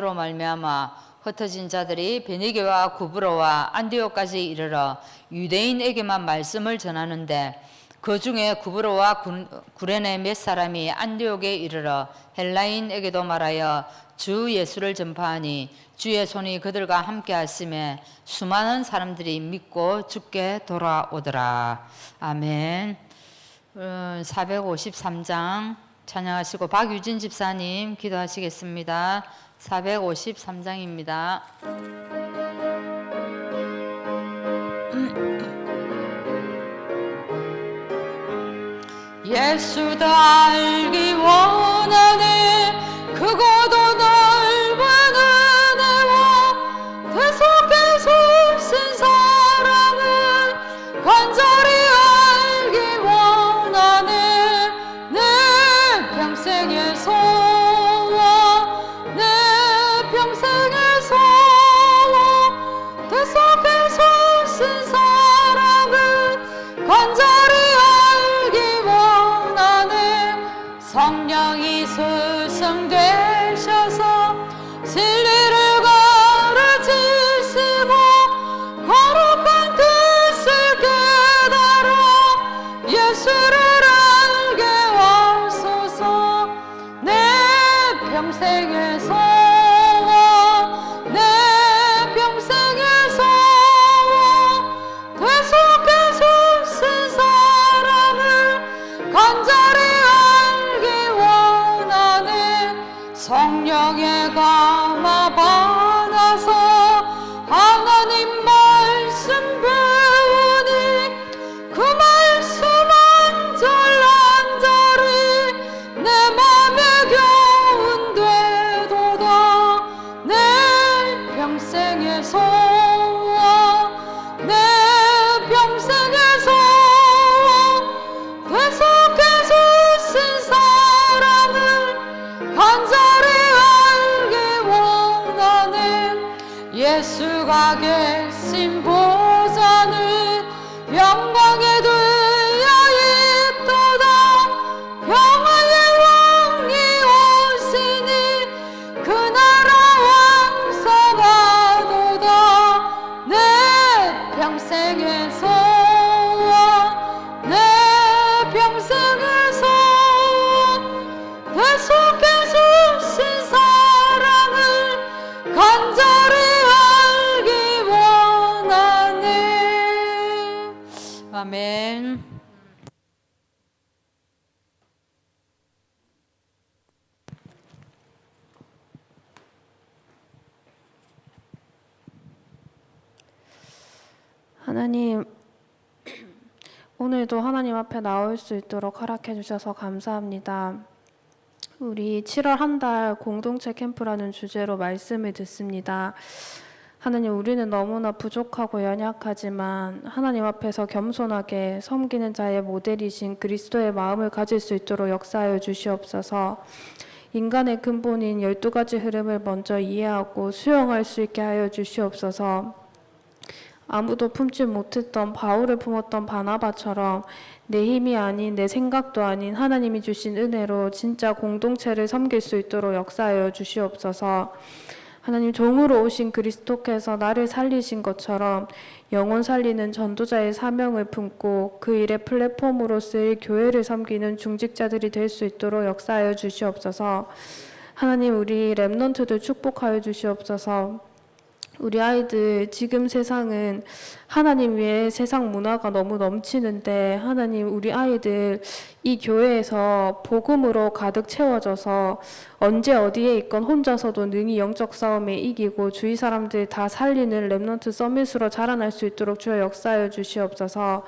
로 말미암아 흩어진 자들이 베니게와 구브로와 안디옥까지 이르러 유대인에게만 말씀을 전하는데 그 중에 구브로와 구레네 몇 사람이 안디옥에 이르러 헬라인에게도 말하여 주 예수를 전파하니 주의 손이 그들과 함께 하심에 수많은 사람들이 믿고 주께 돌아오더라. 아멘. 453장 찬양하시고 박유진 집사님 기도하시겠습니다. 453장입니다. 예수도 알기 원하네 크고도 넓은 은혜와 대속해서 쓴 사랑을 간절히 알기 원하네 내 평생의 소원 내 평생의 소원 대속해서 쓴 사랑을 간절히 성령이 수성되셔서 진리를 가르치시고 거룩한 뜻을 깨달아 예수를 알게 하소서 내 평생의 소원 내 평생의 소원 대속해서 쓴 사랑을 간절히 성령에 감화 받아서 하나님 말씀 배우니 그 말씀 한 절 한 절이 내 맘에 겨운 되도다 내 평생의 소원 내 평생의 소원 대속해서 쓴 사랑을 간절히 예수가 계신 보좌는 영광에 되어 있도다 평화의 왕이 오시니 그 나라 왕성하도다 내 평생의 소원 내 평생의 소원 대속해서 쓴 사랑을 간절히 아멘. 하나님, 오늘도 하나님 앞에 나올 수 있도록 허락해 주셔서 감사합니다. 우리 7월 한 달 공동체 캠프라는 주제로 말씀을 듣습니다. 하나님, 우리는 너무나 부족하고 연약하지만 하나님 앞에서 겸손하게 섬기는 자의 모델이신 그리스도의 마음을 가질 수 있도록 역사하여 주시옵소서. 인간의 근본인 12가지 흐름을 먼저 이해하고 수용할 수 있게 하여 주시옵소서. 아무도 품지 못했던 바울을 품었던 바나바처럼 내 힘이 아닌 내 생각도 아닌 하나님이 주신 은혜로 진짜 공동체를 섬길 수 있도록 역사하여 주시옵소서. 하나님, 종으로 오신 그리스도께서 나를 살리신 것처럼 영혼 살리는 전도자의 사명을 품고 그 일의 플랫폼으로 쓰일 교회를 섬기는 중직자들이 될 수 있도록 역사하여 주시옵소서. 하나님, 우리 렘넌트들 축복하여 주시옵소서. 우리 아이들, 지금 세상은 하나님 외에 세상 문화가 너무 넘치는데 하나님, 우리 아이들 이 교회에서 복음으로 가득 채워져서 언제 어디에 있건 혼자서도 능히 영적 싸움에 이기고 주위 사람들 다 살리는 렘넌트 서밋으로 자라날 수 있도록 주여 역사하여 주시옵소서.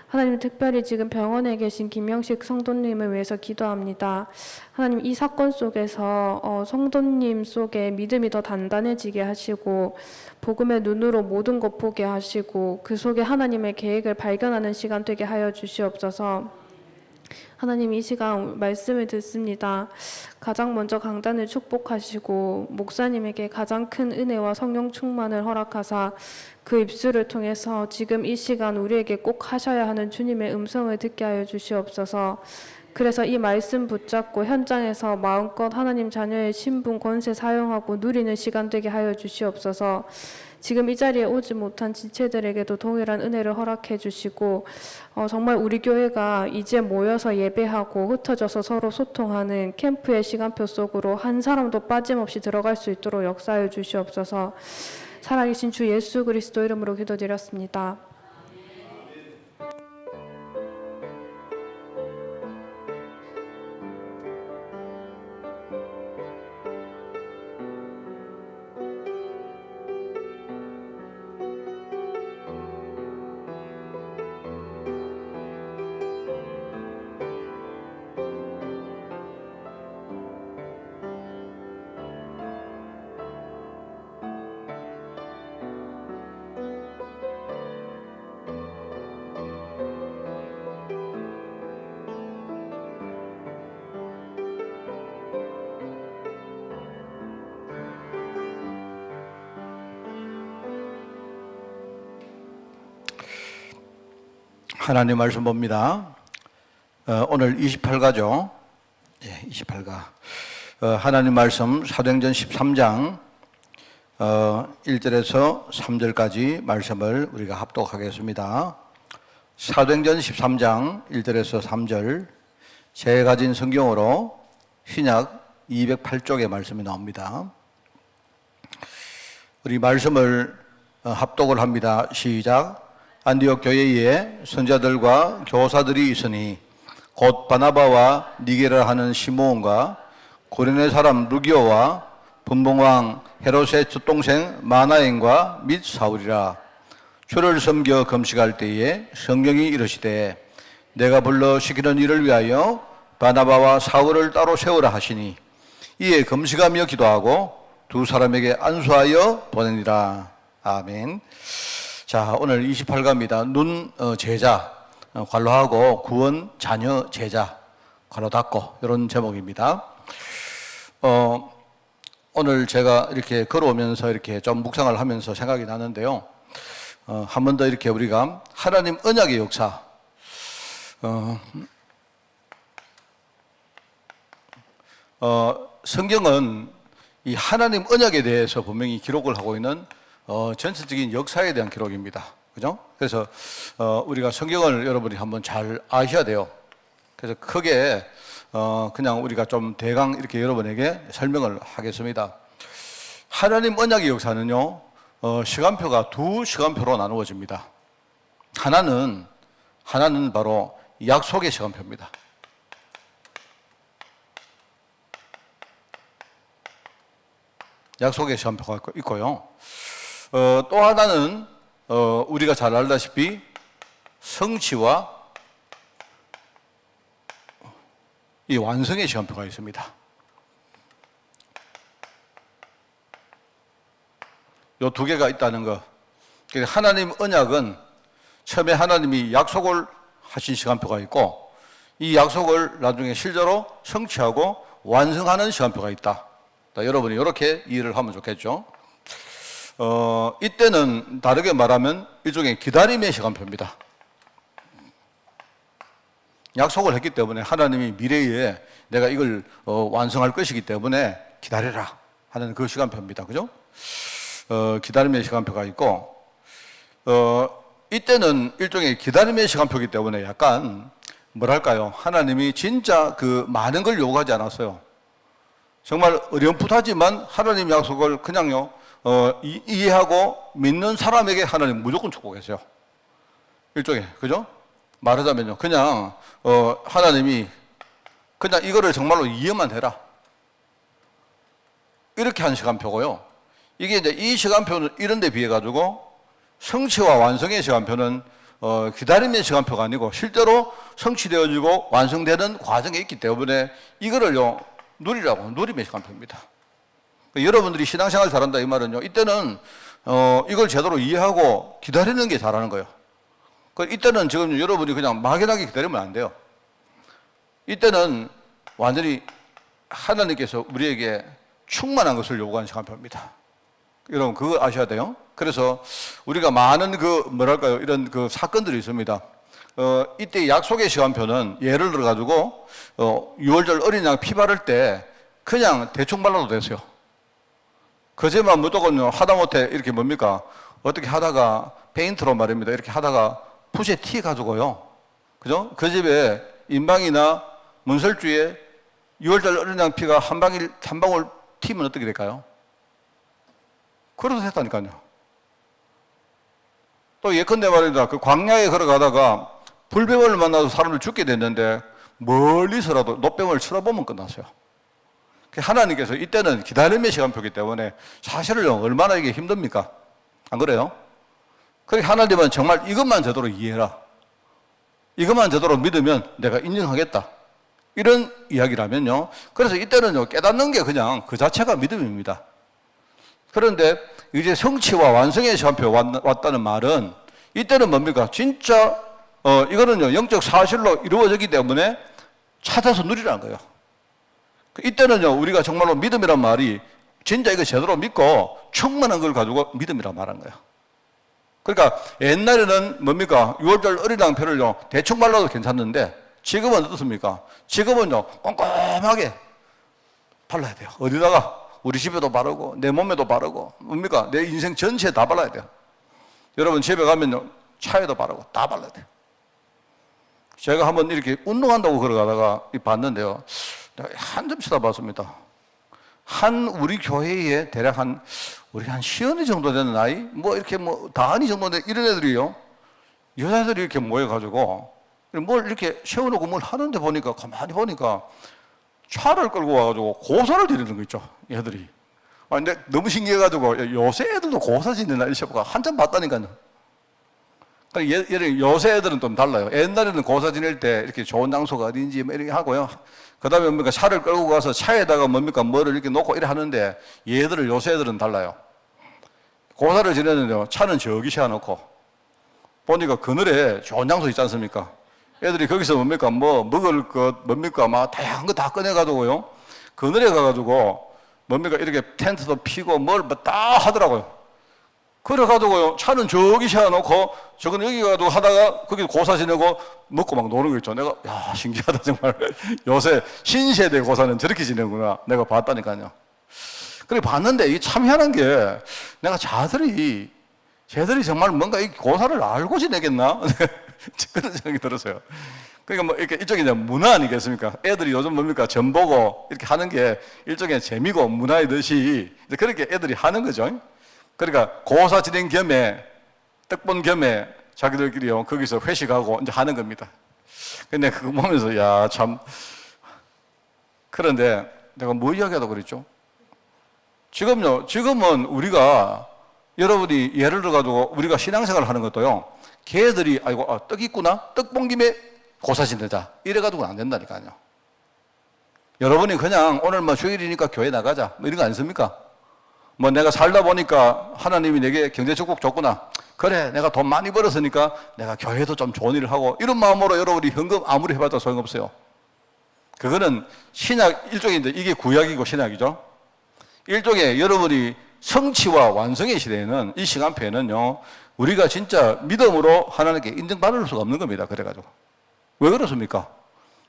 하나님, 특별히 지금 병원에 계신 김영식 성도님을 위해서 기도합니다. 하나님, 이 사건 속에서 성도님 속에 믿음이 더 단단해지게 하시고 복음의 눈으로 모든 것 보게 하시고 그 속에 하나님의 계획을 발견하는 시간 되게 하여 주시옵소서. 하나님, 이 시간 말씀을 듣습니다. 가장 먼저 강단을 축복하시고 목사님에게 가장 큰 은혜와 성령 충만을 허락하사 그 입술을 통해서 지금 이 시간 우리에게 꼭 하셔야 하는 주님의 음성을 듣게 하여 주시옵소서. 그래서 이 말씀 붙잡고 현장에서 마음껏 하나님 자녀의 신분 권세 사용하고 누리는 시간 되게 하여 주시옵소서. 지금 이 자리에 오지 못한 지체들에게도 동일한 은혜를 허락해 주시고 정말 우리 교회가 이제 모여서 예배하고 흩어져서 서로 소통하는 캠프의 시간표 속으로 한 사람도 빠짐없이 들어갈 수 있도록 역사해 주시옵소서. 살아계신 주 예수 그리스도 이름으로 기도드렸습니다. 하나님 말씀 봅니다. 오늘 28가죠. 28가. 하나님 말씀 사도행전 13장 1절에서 3절까지 말씀을 우리가 합독하겠습니다. 사도행전 13장 1절에서 3절, 제가 가진 성경으로 신약 208쪽의 말씀이 나옵니다. 우리 말씀을 합독을 합니다. 시작. 안디옥 교회에 선자들과 교사들이 있으니 곧 바나바와 니게라 하는 시므온과 고레네 사람 루기오와 분봉왕 헤롯의 첫동생 마나엔과 및 사울이라. 주를 섬겨 금식할 때에 성경이 이르시되 내가 불러 시키는 일을 위하여 바나바와 사울을 따로 세우라 하시니 이에 금식하며 기도하고 두 사람에게 안수하여 보내니라. 아멘. 자, 오늘 28가입니다. 눈 제자 관로하고 구원 자녀 제자 관로 닫고 이런 제목입니다. 오늘 제가 이렇게 걸어오면서 이렇게 좀 묵상을 하면서 생각이 나는데요. 한 번 더 이렇게 우리가 하나님 언약의 역사, 성경은 이 하나님 언약에 대해서 분명히 기록을 하고 있는 전체적인 역사에 대한 기록입니다. 그죠? 그래서 우리가 성경을 여러분이 한번 잘 아셔야 돼요. 그래서 크게 그냥 우리가 좀 대강 이렇게 여러분에게 설명을 하겠습니다. 하나님 언약의 역사는요, 시간표가 두 시간표로 나누어집니다. 하나는 바로 약속의 시간표입니다. 약속의 시간표가 있고요. 또 하나는 우리가 잘 알다시피 성취와 이 완성의 시간표가 있습니다. 이 두 개가 있다는 거. 하나님 언약은 처음에 하나님이 약속을 하신 시간표가 있고 이 약속을 나중에 실제로 성취하고 완성하는 시간표가 있다. 여러분이 이렇게 이해를 하면 좋겠죠. 이때는 다르게 말하면 일종의 기다림의 시간표입니다. 약속을 했기 때문에 하나님이 미래에 내가 이걸 완성할 것이기 때문에 기다려라 하는 그 시간표입니다. 그죠? 기다림의 시간표가 있고, 이때는 일종의 기다림의 시간표이기 때문에 약간 뭐랄까요? 하나님이 진짜 그 많은 걸 요구하지 않았어요. 정말 어렴풋하지만 하나님 약속을 그냥요, 이해하고 믿는 사람에게 하나님 무조건 축복했어요. 일종의, 그죠? 말하자면요, 그냥, 하나님이 그냥 이거를 정말로 이해만 해라. 이렇게 한 시간표고요. 이게 이제 이 시간표는 이런 데 비해 가지고 성취와 완성의 시간표는 기다림의 시간표가 아니고 실제로 성취되어지고 완성되는 과정에 있기 때문에 이거를요, 누리라고, 누림의 시간표입니다. 여러분들이 신앙생활 잘한다 이 말은요, 이때는 이걸 제대로 이해하고 기다리는 게 잘하는 거예요. 이때는 지금 여러분이 그냥 막연하게 기다리면 안 돼요. 이때는 완전히 하나님께서 우리에게 충만한 것을 요구하는 시간표입니다. 여러분 그거 아셔야 돼요. 그래서 우리가 많은 그 뭐랄까요, 이런 그 사건들이 있습니다. 이때 약속의 시간표는 예를 들어가지고 6월절 어린 양 피 바를 때 그냥 대충 발라도 됐어요. 그제만 무조건 하다못해 이렇게 뭡니까? 어떻게 하다가 페인트로 말입니다. 이렇게 하다가 붓에 티 가지고요. 그죠? 그 집에 인방이나 문설주에 6월절 어린 양 피가 한 방울 튀면 어떻게 될까요? 그래도 됐다니까요. 또 예컨대 말입니다. 그 광야에 걸어가다가 불뱀을 만나서 사람을 죽게 됐는데 멀리서라도 노뱀을 쳐다보면 끝났어요. 하나님께서 이때는 기다림의 시간표이기 때문에 사실은 얼마나 이게 힘듭니까? 안 그래요? 그러니까 하나님은 정말 이것만 제대로 이해해라. 이것만 제대로 믿으면 내가 인정하겠다. 이런 이야기라면요. 그래서 이때는요, 깨닫는 게 그냥 그 자체가 믿음입니다. 그런데 이제 성취와 완성의 시간표 왔다는 말은 이때는 뭡니까? 진짜, 이거는요, 영적 사실로 이루어졌기 때문에 찾아서 누리라는 거예요. 이때는요, 우리가 정말로 믿음이란 말이 진짜 이거 제대로 믿고 충만한 걸 가지고 믿음이란 말한 거예요. 그러니까 옛날에는 뭡니까? 6월절 어린 양표를요, 대충 발라도 괜찮는데 지금은 어떻습니까? 지금은요, 꼼꼼하게 발라야 돼요. 어디다가? 우리 집에도 바르고, 내 몸에도 바르고, 뭡니까? 내 인생 전체에 다 발라야 돼요. 여러분 집에 가면요, 차에도 바르고, 다 발라야 돼요. 제가 한번 이렇게 운동한다고 걸어가다가 봤는데요. 내가 한 점 쳐다봤습니다. 우리 교회에 대략 우리 한 시연이 정도 되는 나이? 뭐 이렇게 다한이 정도 되는 이런 애들이요. 여자들이 이렇게 모여가지고, 뭘 이렇게 세워놓고 뭘 하는데 보니까, 가만히 보니까, 차를 끌고 와가지고 고사를 지르는 거 있죠, 애들이. 근데 너무 신기해가지고, 요새 애들도 고사 지내나 이렇게 한참 봤다니까요. 요새 애들은 좀 달라요. 옛날에는 고사 지낼 때 이렇게 좋은 장소가 어딘지 이렇게 하고요. 그 다음에 뭡니까? 차를 끌고 가서 차에다가 뭡니까? 뭐를 이렇게 놓고 이렇게 하는데, 요새 애들은 달라요. 고사를 지내는데요, 차는 저기 세워놓고, 보니까 그늘에 좋은 장소 있지 않습니까? 애들이 거기서 뭡니까? 먹을 것, 뭡니까? 막 다양한 거 다 꺼내가지고요. 그늘에 가가지고, 뭡니까? 이렇게 텐트도 피고 뭘 다 하더라고요. 그래가지고요, 차는 저기 세워놓고, 저건 여기 가지고 하다가, 거기 고사 지내고, 먹고 막 노는 거 있죠. 내가, 야, 신기하다, 정말. 요새 신세대 고사는 저렇게 지내구나. 내가 봤다니까요. 그래 봤는데, 이게 참 희한한 게, 내가 쟤들이 정말 뭔가 이 고사를 알고 지내겠나? 그런 생각이 들었어요. 그러니까 이렇게 일종의 문화 아니겠습니까? 애들이 요즘 뭡니까? 점 보고 이렇게 하는 게 일종의 재미고 문화이듯이 그렇게 애들이 하는 거죠. 그러니까 고사 진행 겸에 떡본 겸에 자기들끼리요 거기서 회식하고 이제 하는 겁니다. 근데 그거 보면서 야 참. 그런데 내가 뭐 이야기하다 그랬죠? 지금은 우리가 여러분이 예를 들어가지고 우리가 신앙생활을 하는 것도요. 걔들이 떡 있구나? 떡 본 김에 고사 지내자. 이래가지고는 안 된다니까요. 여러분이 그냥 오늘 주일이니까 교회 나가자. 이런 거 아니십니까? 내가 살다 보니까 하나님이 내게 경제 축복 줬구나. 그래, 내가 돈 많이 벌었으니까 내가 교회도 좀 좋은 일을 하고 이런 마음으로 여러분이 헌금 아무리 해봤자 소용없어요. 그거는 일종의 이게 구약이고 신약이죠. 일종의 여러분이 성취와 완성의 시대에는 이 시간표에는요. 우리가 진짜 믿음으로 하나님께 인정받을 수가 없는 겁니다. 그래가지고. 왜 그렇습니까?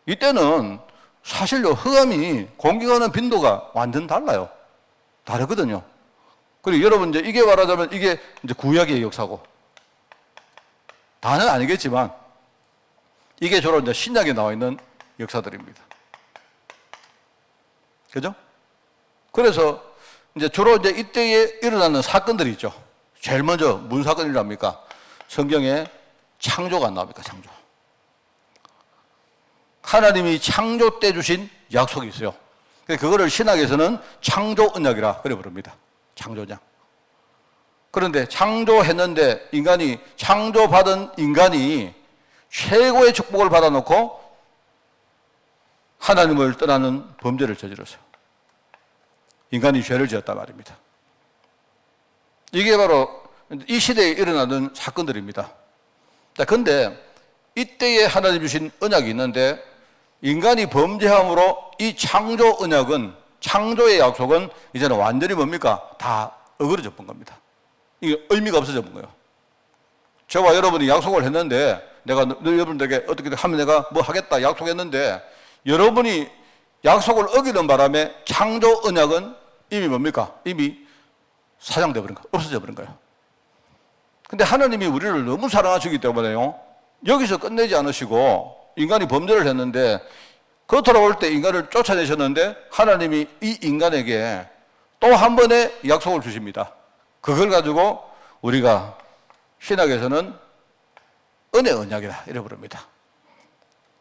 이때는 사실요, 흑암이 공격하는 빈도가 완전 달라요. 다르거든요. 그리고 여러분, 이게 말하자면 이게 이제 구약의 역사고. 다는 아니겠지만, 이게 주로 이제 신약에 나와 있는 역사들입니다. 그죠? 그래서 이제 주로 이제 이때에 일어나는 사건들이 있죠. 제일 먼저 무슨 사건이랍니까? 성경에 창조가 안 나옵니까? 창조. 하나님이 창조 때 주신 약속이 있어요. 그거를 신학에서는 창조 언약이라 그래 부릅니다. 창조장. 그런데 창조했는데 창조받은 인간이 최고의 축복을 받아놓고 하나님을 떠나는 범죄를 저질렀어요. 인간이 죄를 지었단 말입니다. 이게 바로 이 시대에 일어나는 사건들입니다. 그런데 이때에 하나님 주신 언약이 있는데 인간이 범죄함으로 이 창조 언약은, 창조의 약속은 이제는 완전히 뭡니까? 다 어그러져 본 겁니다. 이게 의미가 없어져 본 거예요. 저와 여러분이 약속을 했는데 내가 여러분들에게 어떻게 하면 내가 뭐 하겠다 약속했는데 여러분이 약속을 어기는 바람에 창조 언약은 이미 뭡니까? 이미 사장되어 버린 거예요. 없어져 버린 거예요. 근데 하나님이 우리를 너무 사랑하시기 때문에요. 여기서 끝내지 않으시고 인간이 범죄를 했는데 그 돌아올 때 인간을 쫓아내셨는데 하나님이 이 인간에게 또 한 번의 약속을 주십니다. 그걸 가지고 우리가 신학에서는 은혜 언약이라 이래 부릅니다.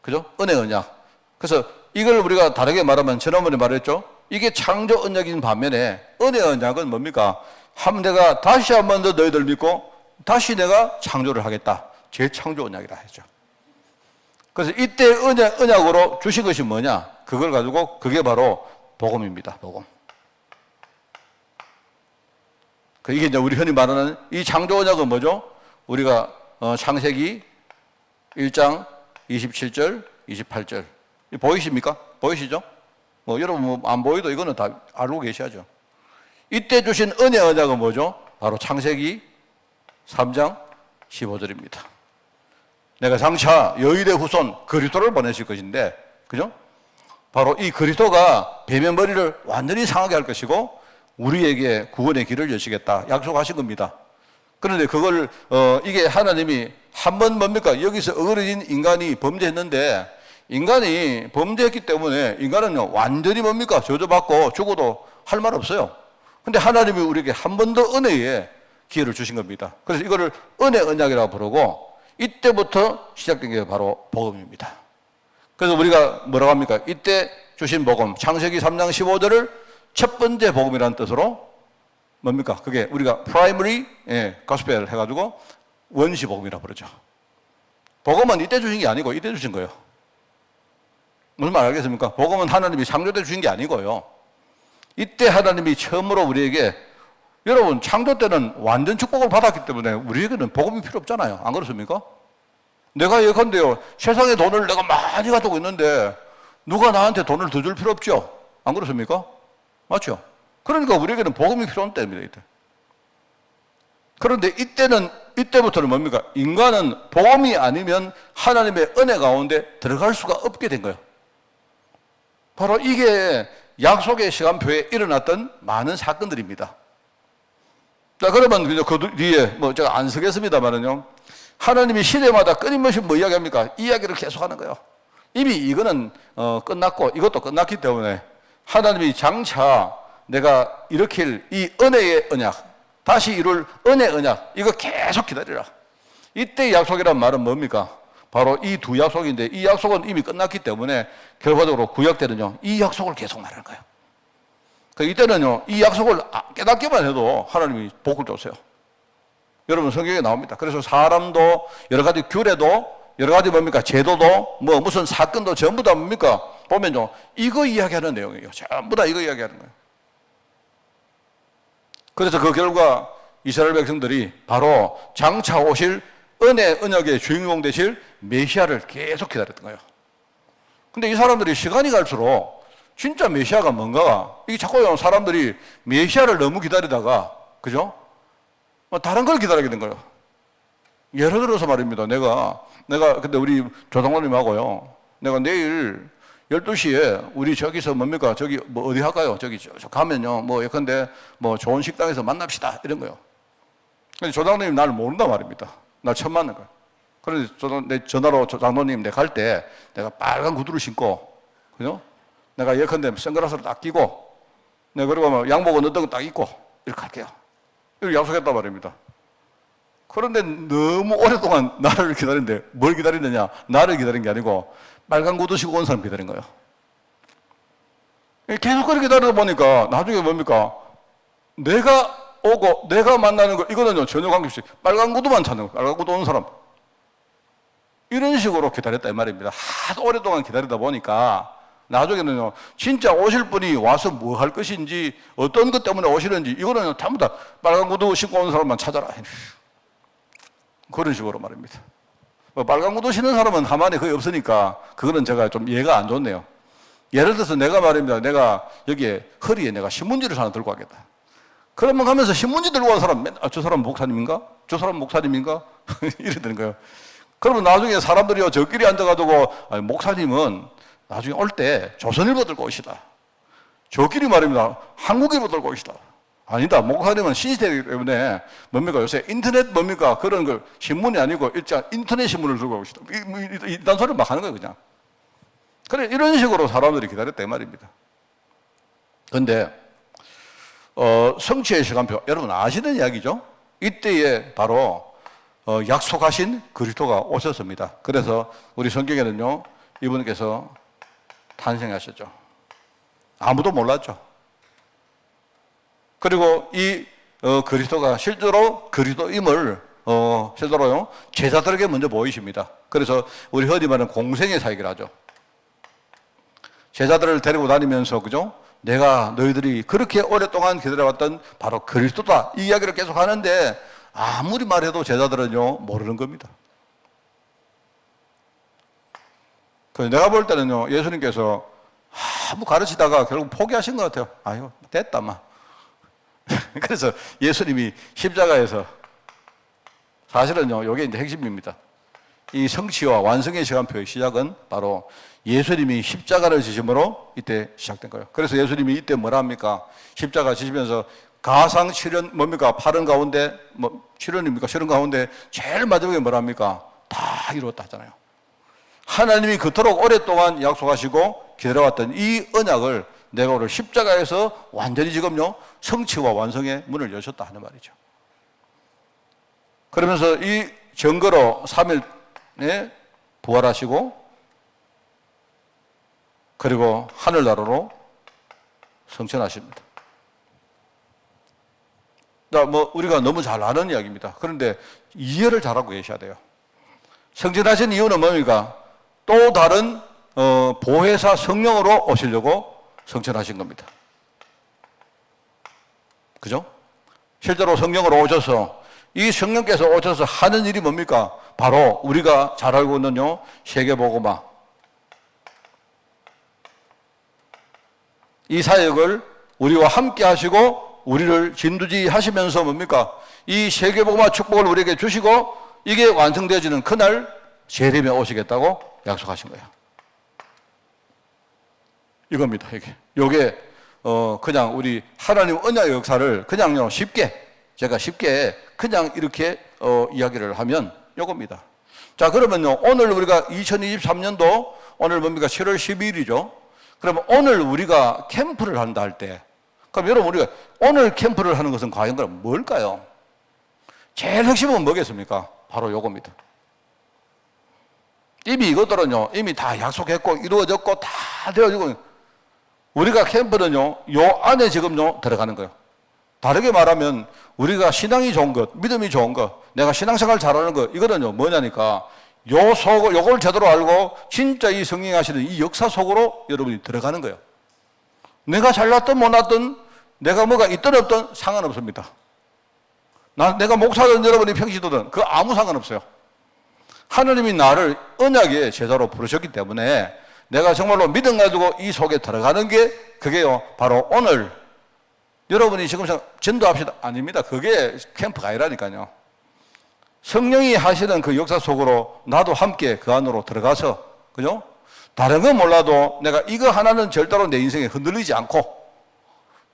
그죠? 은혜 언약. 그래서 이걸 우리가 다르게 말하면 지난번에 말했죠. 이게 창조 언약인 반면에 은혜 언약은 뭡니까? 내가 다시 한 번 더 너희들 믿고 다시 내가 창조를 하겠다. 재창조 언약이라 했죠. 그래서 이때 언약으로 주신 것이 뭐냐? 그걸 가지고 그게 바로 복음입니다. 복음. 이게 이제 우리 흔히 말하는 이 창조 언약은 뭐죠? 우리가 창세기 1장 27절, 28절. 보이십니까? 보이시죠? 뭐 여러분 안 보이도 이거는 다 알고 계셔야죠. 이때 주신 은혜 언약은 뭐죠? 바로 창세기 3장 15절입니다. 내가 장차 여인의 후손 그리스도를 보내실 것인데, 그죠? 바로 이 그리스도가 뱀의 머리를 완전히 상하게 할 것이고 우리에게 구원의 길을 여시겠다 약속하신 겁니다. 그런데 그걸 이게 하나님이 한 번 뭡니까? 여기서 어그러진 인간이 범죄했는데 인간이 범죄했기 때문에 인간은 완전히 뭡니까? 저주받고 죽어도 할 말 없어요. 근데 하나님이 우리에게 한 번 더 은혜의 기회를 주신 겁니다. 그래서 이거를 은혜 언약이라고 부르고 이때부터 시작된 게 바로 복음입니다. 그래서 우리가 뭐라고 합니까? 이때 주신 복음, 창세기 3장 15절을 첫 번째 복음이라는 뜻으로 뭡니까? 그게 우리가 프라이머리 gospel 해가지고 원시 복음이라고 부르죠. 복음은 이때 주신 게 아니고 이때 주신 거예요. 무슨 말 알겠습니까? 복음은 하나님이 창조 때 주신 게 아니고요. 이때 하나님이 처음으로 우리에게, 여러분 창조 때는 완전 축복을 받았기 때문에 우리에게는 복음이 필요 없잖아요. 안 그렇습니까? 내가 예컨대요, 세상에 돈을 내가 많이 가지고 있는데 누가 나한테 돈을 더 줄 필요 없죠. 안 그렇습니까? 맞죠? 그러니까 우리에게는 복음이 필요한 때입니다. 이때. 그런데 이때부터는 뭡니까? 인간은 복음이 아니면 하나님의 은혜 가운데 들어갈 수가 없게 된 거예요. 바로 이게 약속의 시간표에 일어났던 많은 사건들입니다. 자, 그러면 그 뒤에 뭐 제가 안 쓰겠습니다만은요. 하나님이 시대마다 끊임없이 뭐 이야기합니까? 이야기를 계속하는 거예요. 이미 이거는 끝났고 이것도 끝났기 때문에 하나님이 장차 내가 일으킬 이 은혜의 언약, 다시 이룰 은혜 언약, 이거 계속 기다리라. 이때 약속이란 말은 뭡니까? 바로 이 두 약속인데 이 약속은 이미 끝났기 때문에 결과적으로 구약 때는요, 이 약속을 계속 말하는 거예요. 이때는요, 이 약속을 깨닫기만 해도 하나님이 복을 줬어요. 여러분 성경에 나옵니다. 그래서 사람도 여러 가지 규례도 여러 가지 뭡니까? 제도도 뭐 무슨 사건도 전부 다 뭡니까? 보면요, 이거 이야기하는 내용이에요. 전부 다 이거 이야기하는 거예요. 그래서 그 결과 이스라엘 백성들이 바로 장차 오실 은혜 언약의 주인공 되실 메시아를 계속 기다렸던 거예요. 근데 이 사람들이 시간이 갈수록 진짜 메시아가 뭔가, 이게 자꾸 사람들이 메시아를 너무 기다리다가, 그죠? 다른 걸 기다리게 된 거예요. 예를 들어서 말입니다. 내가 근데 우리 조상모님하고요, 내가 내일 12시에 우리 저기서 뭡니까? 저기 뭐 어디 할까요? 저기 저 가면요, 뭐 예컨대 뭐 좋은 식당에서 만납시다. 이런 거요. 근데 조장로님 나를 모른단 말입니다. 날 처음 만난 거예요. 그래서 내 전화로 조장로님 내가 갈 때 내가 빨간 구두를 신고, 그죠? 내가 예컨대 선글라스를 딱 끼고, 내가 그리고 뭐 양복은 어떤 거 딱 입고 이렇게 할게요. 이렇게 약속했단 말입니다. 그런데 너무 오랫동안 나를 기다리는데 뭘 기다리느냐? 나를 기다린 게 아니고 빨간 구두 신고 온 사람 기다린 거예요. 계속 그렇게 기다리다 보니까 나중에 뭡니까? 내가 오고 내가 만나는 거, 이거는요 전혀 관계없이 빨간 구두만 찾는 거예요. 빨간 구두 온 사람. 이런 식으로 기다렸다 이 말입니다. 하도 오랫동안 기다리다 보니까 나중에는요, 진짜 오실 분이 와서 뭐 할 것인지, 어떤 것 때문에 오시는지, 이거는 전부 다 빨간 구두 신고 온 사람만 찾아라. 그런 식으로 말입니다. 빨간 구두 신는 사람은 하만에 거의 없으니까, 그거는 제가 좀 이해가 안 좋네요. 예를 들어서 내가 말입니다. 내가 여기에 허리에 내가 신문지를 하나 들고 가겠다. 그러면 가면서 신문지 들고 온 사람, 저 사람 목사님인가? 저 사람 목사님인가? 이러는 거예요. 그러면 나중에 사람들이 저끼리 앉아가지고, 아니, 목사님은 나중에 올 때 조선일보 들고 오시다. 저끼리 말입니다. 한국일보 들고 오시다. 아니다. 목사님은 신시대이기 때문에 뭡니까? 요새 인터넷 뭡니까? 그런 걸 신문이 아니고 일단 인터넷 신문을 들고 오시다. 이딴 소리를 막 하는 거예요, 그냥. 그래, 이런 식으로 사람들이 기다렸다, 이 말입니다. 근데, 성취의 시간표, 여러분 아시는 이야기죠? 이때에 바로, 약속하신 그리스도가 오셨습니다. 그래서 우리 성경에는요, 이분께서 탄생하셨죠. 아무도 몰랐죠. 그리고 이 그리스도가 실제로 그리스도임을 실제로요 제자들에게 먼저 보이십니다. 그래서 우리 흔히 말하는 공생의 사역을 하죠. 제자들을 데리고 다니면서 그죠? 내가 너희들이 그렇게 오랫동안 기다려왔던 바로 그리스도다 이 이야기를 계속 하는데 아무리 말해도 제자들은요 모르는 겁니다. 그래서 내가 볼 때는요 예수님께서 아무 가르치다가 결국 포기하신 것 같아요. 아유 됐다 막. 그래서 예수님이 십자가에서 사실은요, 이게 이제 핵심입니다. 이 성취와 완성의 시간표의 시작은 바로 예수님이 십자가를 지심으로 이때 시작된 거예요. 그래서 예수님이 이때 뭐라 합니까? 십자가 지시면서 가상 실현 뭡니까? 팔은 가운데 뭐 실현입니까? 실현 가운데 제일 마지막에 뭐라 합니까? 다 이루었다 하잖아요. 하나님이 그토록 오랫동안 약속하시고 기다려왔던 이 언약을 내가 오늘 십자가에서 완전히 지금요 성취와 완성의 문을 여셨다 하는 말이죠. 그러면서 이 증거로 3일에 부활하시고 그리고 하늘나라로 승천하십니다. 뭐 우리가 너무 잘 아는 이야기입니다. 그런데 이해를 잘하고 계셔야 돼요. 승천하신 이유는 뭡니까? 또 다른 보혜사 성령으로 오시려고 승천하신 겁니다. 그죠? 실제로 성령으로 오셔서 이 성령께서 오셔서 하는 일이 뭡니까? 바로 우리가 잘 알고 있는요 세계복음화 이 사역을 우리와 함께 하시고 우리를 진두지 하시면서 뭡니까? 이 세계복음화 축복을 우리에게 주시고 이게 완성되어지는 그날 재림에 오시겠다고 약속하신 거예요. 이겁니다. 이게 그냥 우리 하나님 언약의 역사를 그냥요 제가 쉽게 그냥 이렇게 이야기를 하면 요겁니다. 자 그러면요 오늘 우리가 2023년도 오늘 뭡니까 7월 12일이죠. 그러면 오늘 우리가 캠프를 한다 할 때 그럼 여러분 우리가 오늘 캠프를 하는 것은 과연 그럼 뭘까요? 제일 핵심은 뭐겠습니까? 바로 요겁니다. 이미 이것들은요 이미 다 약속했고 이루어졌고 다 되어지고 우리가 캠프는요, 요 안에 지금요, 들어가는 거예요. 다르게 말하면, 우리가 신앙이 좋은 것, 믿음이 좋은 것, 내가 신앙생활 잘하는 것, 이거는요, 뭐냐니까, 요걸 제대로 알고, 진짜 이 성행하시는 이 역사 속으로 여러분이 들어가는 거예요. 내가 잘났든 못났든, 내가 뭐가 있든 없든 상관없습니다. 내가 목사든 여러분이 평시도든, 그 아무 상관없어요. 하나님이 나를 언약의 제자로 부르셨기 때문에, 내가 정말로 믿음 가지고 이 속에 들어가는 게 그게요 바로 오늘 여러분이 지금 전도합시다 아닙니다. 그게 캠프가 아니라니까요. 성령이 하시는 그 역사 속으로 나도 함께 그 안으로 들어가서 그죠? 다른 건 몰라도 내가 이거 하나는 절대로 내 인생에 흔들리지 않고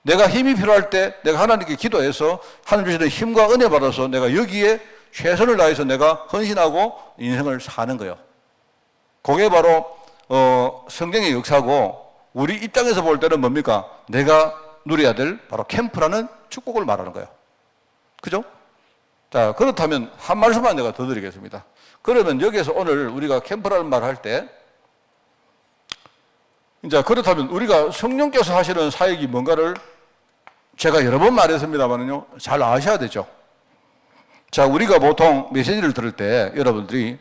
내가 힘이 필요할 때 내가 하나님께 기도해서 하나님 주시는 힘과 은혜 받아서 내가 여기에 최선을 다해서 내가 헌신하고 인생을 사는 거예요. 그게 바로 성경의 역사고 우리 입장에서 볼 때는 뭡니까? 내가 누려야 될 바로 캠프라는 축복을 말하는 거예요. 그죠? 자, 그렇다면 한 말씀만 내가 더 드리겠습니다. 그러면 여기에서 오늘 우리가 캠프라는 말을 할 때 이제 그렇다면 우리가 성령께서 하시는 사역이 뭔가를 제가 여러 번 말했습니다만요. 잘 아셔야 되죠. 자, 우리가 보통 메시지를 들을 때 여러분들이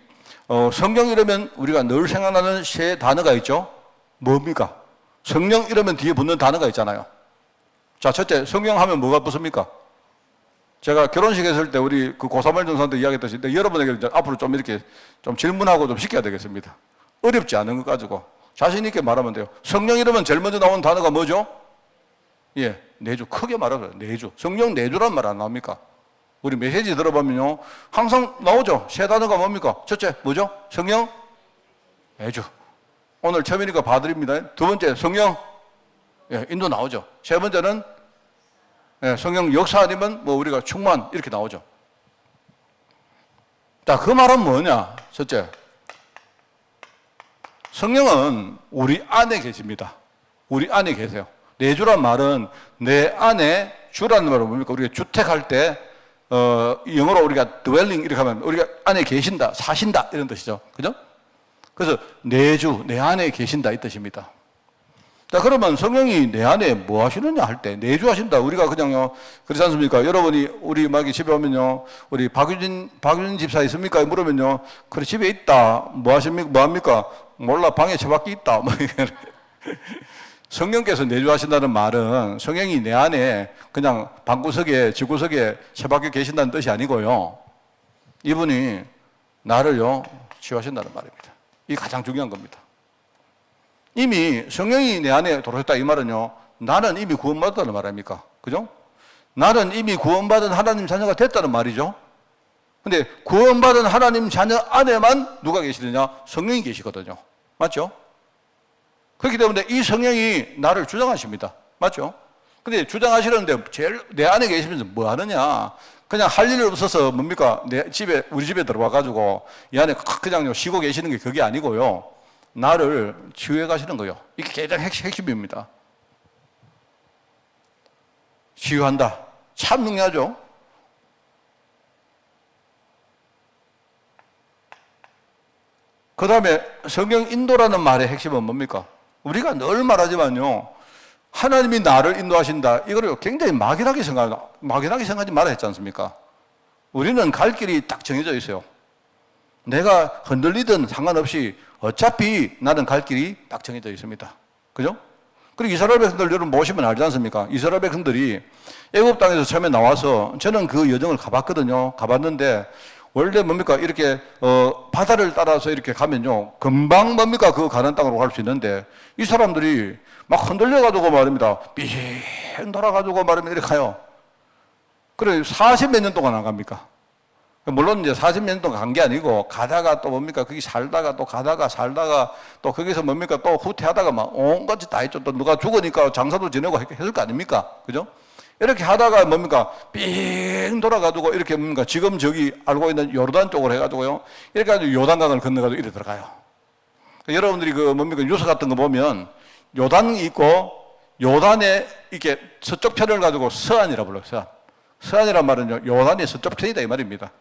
성령 이러면 우리가 늘 생각나는 세 단어가 있죠. 뭡니까? 성령 이러면 뒤에 붙는 단어가 있잖아요. 자, 첫째, 성령 하면 뭐가 붙습니까? 제가 결혼식 했을 때 우리 그 고사말 전사한테 이야기했듯이 여러분에게 이제 앞으로 좀 이렇게 좀 질문하고 좀 시켜야 되겠습니다. 어렵지 않은 것 가지고 자신 있게 말하면 돼요. 성령 이러면 제일 먼저 나오는 단어가 뭐죠? 예, 내주. 크게 말하면 내주. 성령 내주란 말 안 나옵니까? 우리 메시지 들어보면요. 항상 나오죠. 세 단어가 뭡니까? 첫째, 뭐죠? 성령 내주. 오늘 처음이니까 봐드립니다. 두 번째, 성령 인도 나오죠. 세 번째는 성령 역사 아니면 뭐 우리가 충만 이렇게 나오죠. 자, 그 말은 뭐냐? 첫째, 성령은 우리 안에 계십니다. 우리 안에 계세요. 내주란 말은 내 안에, 주라는 말은 뭡니까? 우리가 주택할 때 영어로 우리가 dwelling 이렇게 하면 우리가 안에 계신다, 사신다 이런 뜻이죠. 그죠? 그래서 내주, 내 안에 계신다 이 뜻입니다. 자, 그러면 성령이 내 안에 뭐 하시느냐 할 때, 내주하신다. 우리가 그냥요, 그렇지 않습니까? 여러분이 우리 막 집에 오면요, 우리 박유진 집사 있습니까? 물으면요, 그래, 집에 있다. 뭐 하십니까? 뭐 합니까? 몰라, 방에 처박혀 있다. 뭐 성령께서 내주하신다는 말은 성령이 내 안에 그냥 방구석에, 집구석에 처박혀 계신다는 뜻이 아니고요. 이분이 나를요, 치유하신다는 말입니다. 이게 가장 중요한 겁니다. 이미 성령이 내 안에 들어오셨다 이 말은요, 나는 이미 구원받았다는 말 아닙니까? 그죠? 나는 이미 구원받은 하나님 자녀가 됐다는 말이죠. 근데 구원받은 하나님 자녀 안에만 누가 계시느냐? 성령이 계시거든요. 맞죠? 그렇기 때문에 이 성령이 나를 주장하십니다. 맞죠? 근데 주장하시는데 제일 내 안에 계시면서 뭐 하느냐? 그냥 할 일 없어서 뭡니까? 우리 집에 들어와가지고 이 안에 그냥 쉬고 계시는 게 그게 아니고요. 나를 치유해 가시는 거예요. 이게 가장 핵심입니다. 치유한다. 참 중요하죠. 그 다음에 성령 인도라는 말의 핵심은 뭡니까? 우리가 늘 말하지만요, 하나님이 나를 인도하신다. 이거를 굉장히 막연하게 생각하지 말아야 했지 않습니까? 우리는 갈 길이 딱 정해져 있어요. 내가 흔들리든 상관없이 어차피 나는 갈 길이 딱 정해져 있습니다. 그죠? 그리고 이스라엘 백성들 여러분 보시면 알지 않습니까? 이스라엘 백성들이 애굽 땅에서 처음에 나와서 저는 그 여정을 가봤거든요. 가봤는데 원래 뭡니까? 이렇게 바다를 따라서 이렇게 가면요, 금방 뭡니까? 그 가는 땅으로 갈 수 있는데 이 사람들이 막 흔들려가지고 말입니다. 빙 돌아가지고 말입니다. 이렇게 가요. 그래 40몇 년 동안 안 갑니까? 물론 이제 40몇 년 동안 간 게 아니고 가다가 또 뭡니까? 거기 살다가 또 가다가 살다가 또 거기서 뭡니까? 또 후퇴하다가 막 온갖 짓 다 했죠. 또 누가 죽으니까 장사도 지내고 했을 거 아닙니까? 그죠? 이렇게 하다가 뭡니까? 빙 돌아가지고 이렇게 뭡니까? 지금 저기 알고 있는 요르단 쪽으로 해가지고요. 이렇게 해가지고 요단강을 건너가지고 이렇게 들어가요. 여러분들이 그 뭡니까? 뉴스 같은 거 보면 요단이 있고 요단에 이렇게 서쪽 편을 가지고 서안이라 불러요. 서안. 서안이란 말은요, 요단의 서쪽 편이다 이 말입니다.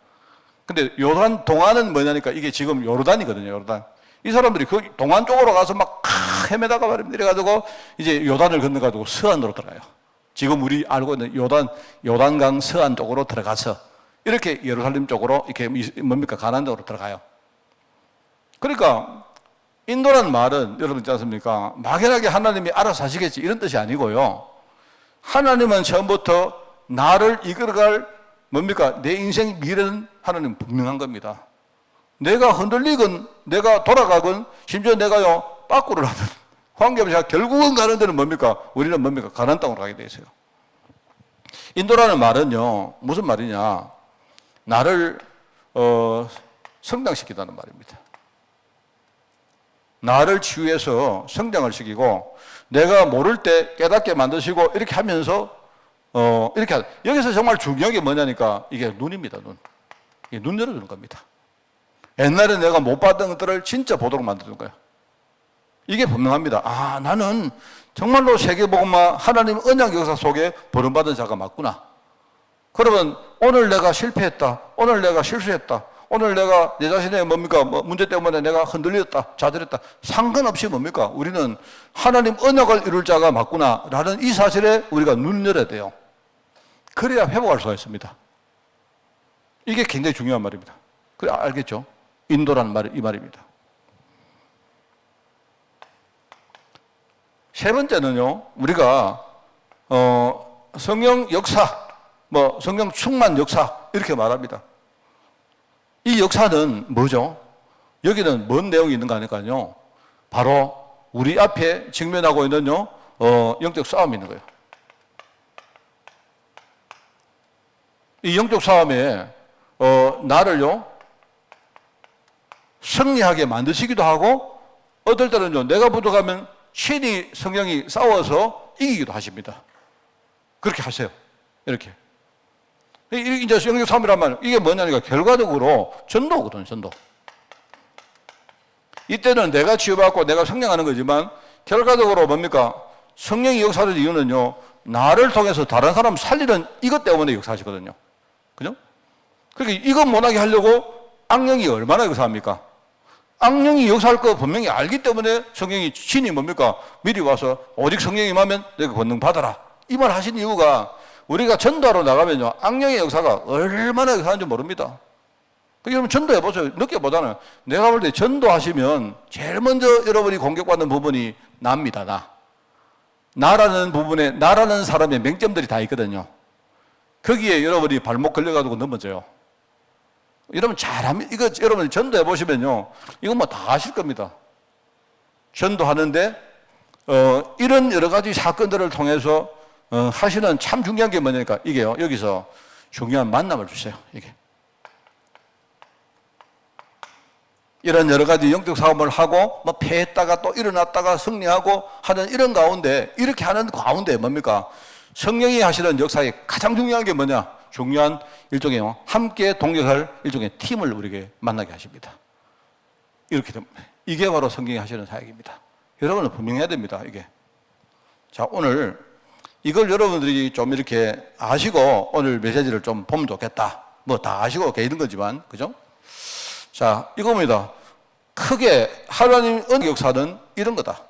근데 요단 동안은 뭐냐니까 이게 지금 요르단이거든요. 요르단. 이 사람들이 그 동안 쪽으로 가서 막 헤매다가 말입니다. 이래가지고 이제 요단을 건너가지고 서안으로 들어가요. 지금 우리 알고 있는 요단강 서안 쪽으로 들어가서 이렇게 예루살렘 쪽으로 이렇게 뭡니까? 가나안 쪽으로 들어가요. 그러니까 인도라는 말은 여러분 있지 않습니까? 막연하게 하나님이 알아서 하시겠지 이런 뜻이 아니고요. 하나님은 처음부터 나를 이끌어갈 뭡니까? 내 인생 미래는 하나님 분명한 겁니다. 내가 흔들리건 내가 돌아가건 심지어 내가요 빠꾸를 하든 관계없이 결국은 가는 데는 뭡니까? 우리는 뭡니까? 가나안 땅으로 가게 돼 있어요. 인도라는 말은요 무슨 말이냐? 나를 성장시키다는 말입니다. 나를 치유해서 성장을 시키고 내가 모를 때 깨닫게 만드시고 이렇게 하면서 이렇게 여기서 정말 중요한 게 뭐냐니까 이게 눈입니다. 이게 눈 열어주는 겁니다. 옛날에 내가 못 봤던 것들을 진짜 보도록 만들어준 거예요. 이게 분명합니다. 아, 나는 정말로 세계복음화 하나님 언약 역사 속에 버림받은 자가 맞구나. 그러면 오늘 내가 실패했다. 오늘 내가 실수했다. 오늘 내가 내 자신의 뭡니까? 문제 때문에 내가 흔들렸다. 좌절했다. 상관없이 뭡니까? 우리는 하나님 언약을 이룰 자가 맞구나. 라는 이 사실에 우리가 눈 열어야 돼요. 그래야 회복할 수가 있습니다. 이게 굉장히 중요한 말입니다. 그래, 알겠죠? 인도라는 말이 이 말입니다. 세 번째는요, 우리가, 성령 역사, 성령 충만 역사, 이렇게 말합니다. 이 역사는 뭐죠? 여기는 뭔 내용이 있는 거 아닐까요? 바로 우리 앞에 직면하고 있는요, 영적 싸움이 있는 거예요. 이 영적 싸움에 나를요 승리하게 만드시기도 하고, 어떨 때는요 내가 부족하면 신이 성령이 싸워서 이기기도 하십니다. 그렇게 하세요. 이렇게. 이제 영적 싸움이란 말, 이게 뭐냐니까 결과적으로 전도거든요. 전도. 이때는 내가 치유받고 내가 성령하는 거지만 결과적으로 뭡니까? 성령이 역사하는 이유는요 나를 통해서 다른 사람 살리는 이것 때문에 역사하시거든요. 그죠? 그러니까 이것 못하게 하려고 악령이 얼마나 역사합니까? 악령이 역사할 거 분명히 알기 때문에 성령이 신이 뭡니까? 미리 와서 오직 성령이 임하면 내가 권능 받아라. 이 말 하신 이유가 우리가 전도하러 나가면요 악령의 역사가 얼마나 역사하는지 모릅니다. 여러분 전도해 보세요. 느껴보잖아요. 내가 볼 때 전도하시면 제일 먼저 여러분이 공격받는 부분이 나입니다. 나라는 부분에 나라는 사람의 맹점들이 다 있거든요. 거기에 여러분이 발목 걸려가지고 넘어져요. 여러분 잘하면 이거 여러분 전도해 보시면요 이거 뭐 다 아실 겁니다. 전도하는데 이런 여러 가지 사건들을 통해서 하시는 참 중요한 게 뭐냐니까 이게요 여기서 중요한 만남을 주세요. 이게 이런 여러 가지 영적 싸움을 하고 뭐 패했다가 또 일어났다가 승리하고 하는 이런 가운데, 이렇게 하는 가운데 뭡니까? 성령이 하시는 역사에 가장 중요한 게 뭐냐? 중요한 일종의 함께 동역할 일종의 팀을 우리에게 만나게 하십니다. 이렇게 됩니다. 이게 바로 성령이 하시는 사역입니다. 여러분은 분명해야 됩니다. 이게. 자, 오늘 이걸 여러분들이 좀 이렇게 아시고 오늘 메시지를 좀 보면 좋겠다. 뭐 다 아시고 계시는 거지만, 그죠? 자, 이겁니다. 크게 하나님 은혜 역사는 이런 거다.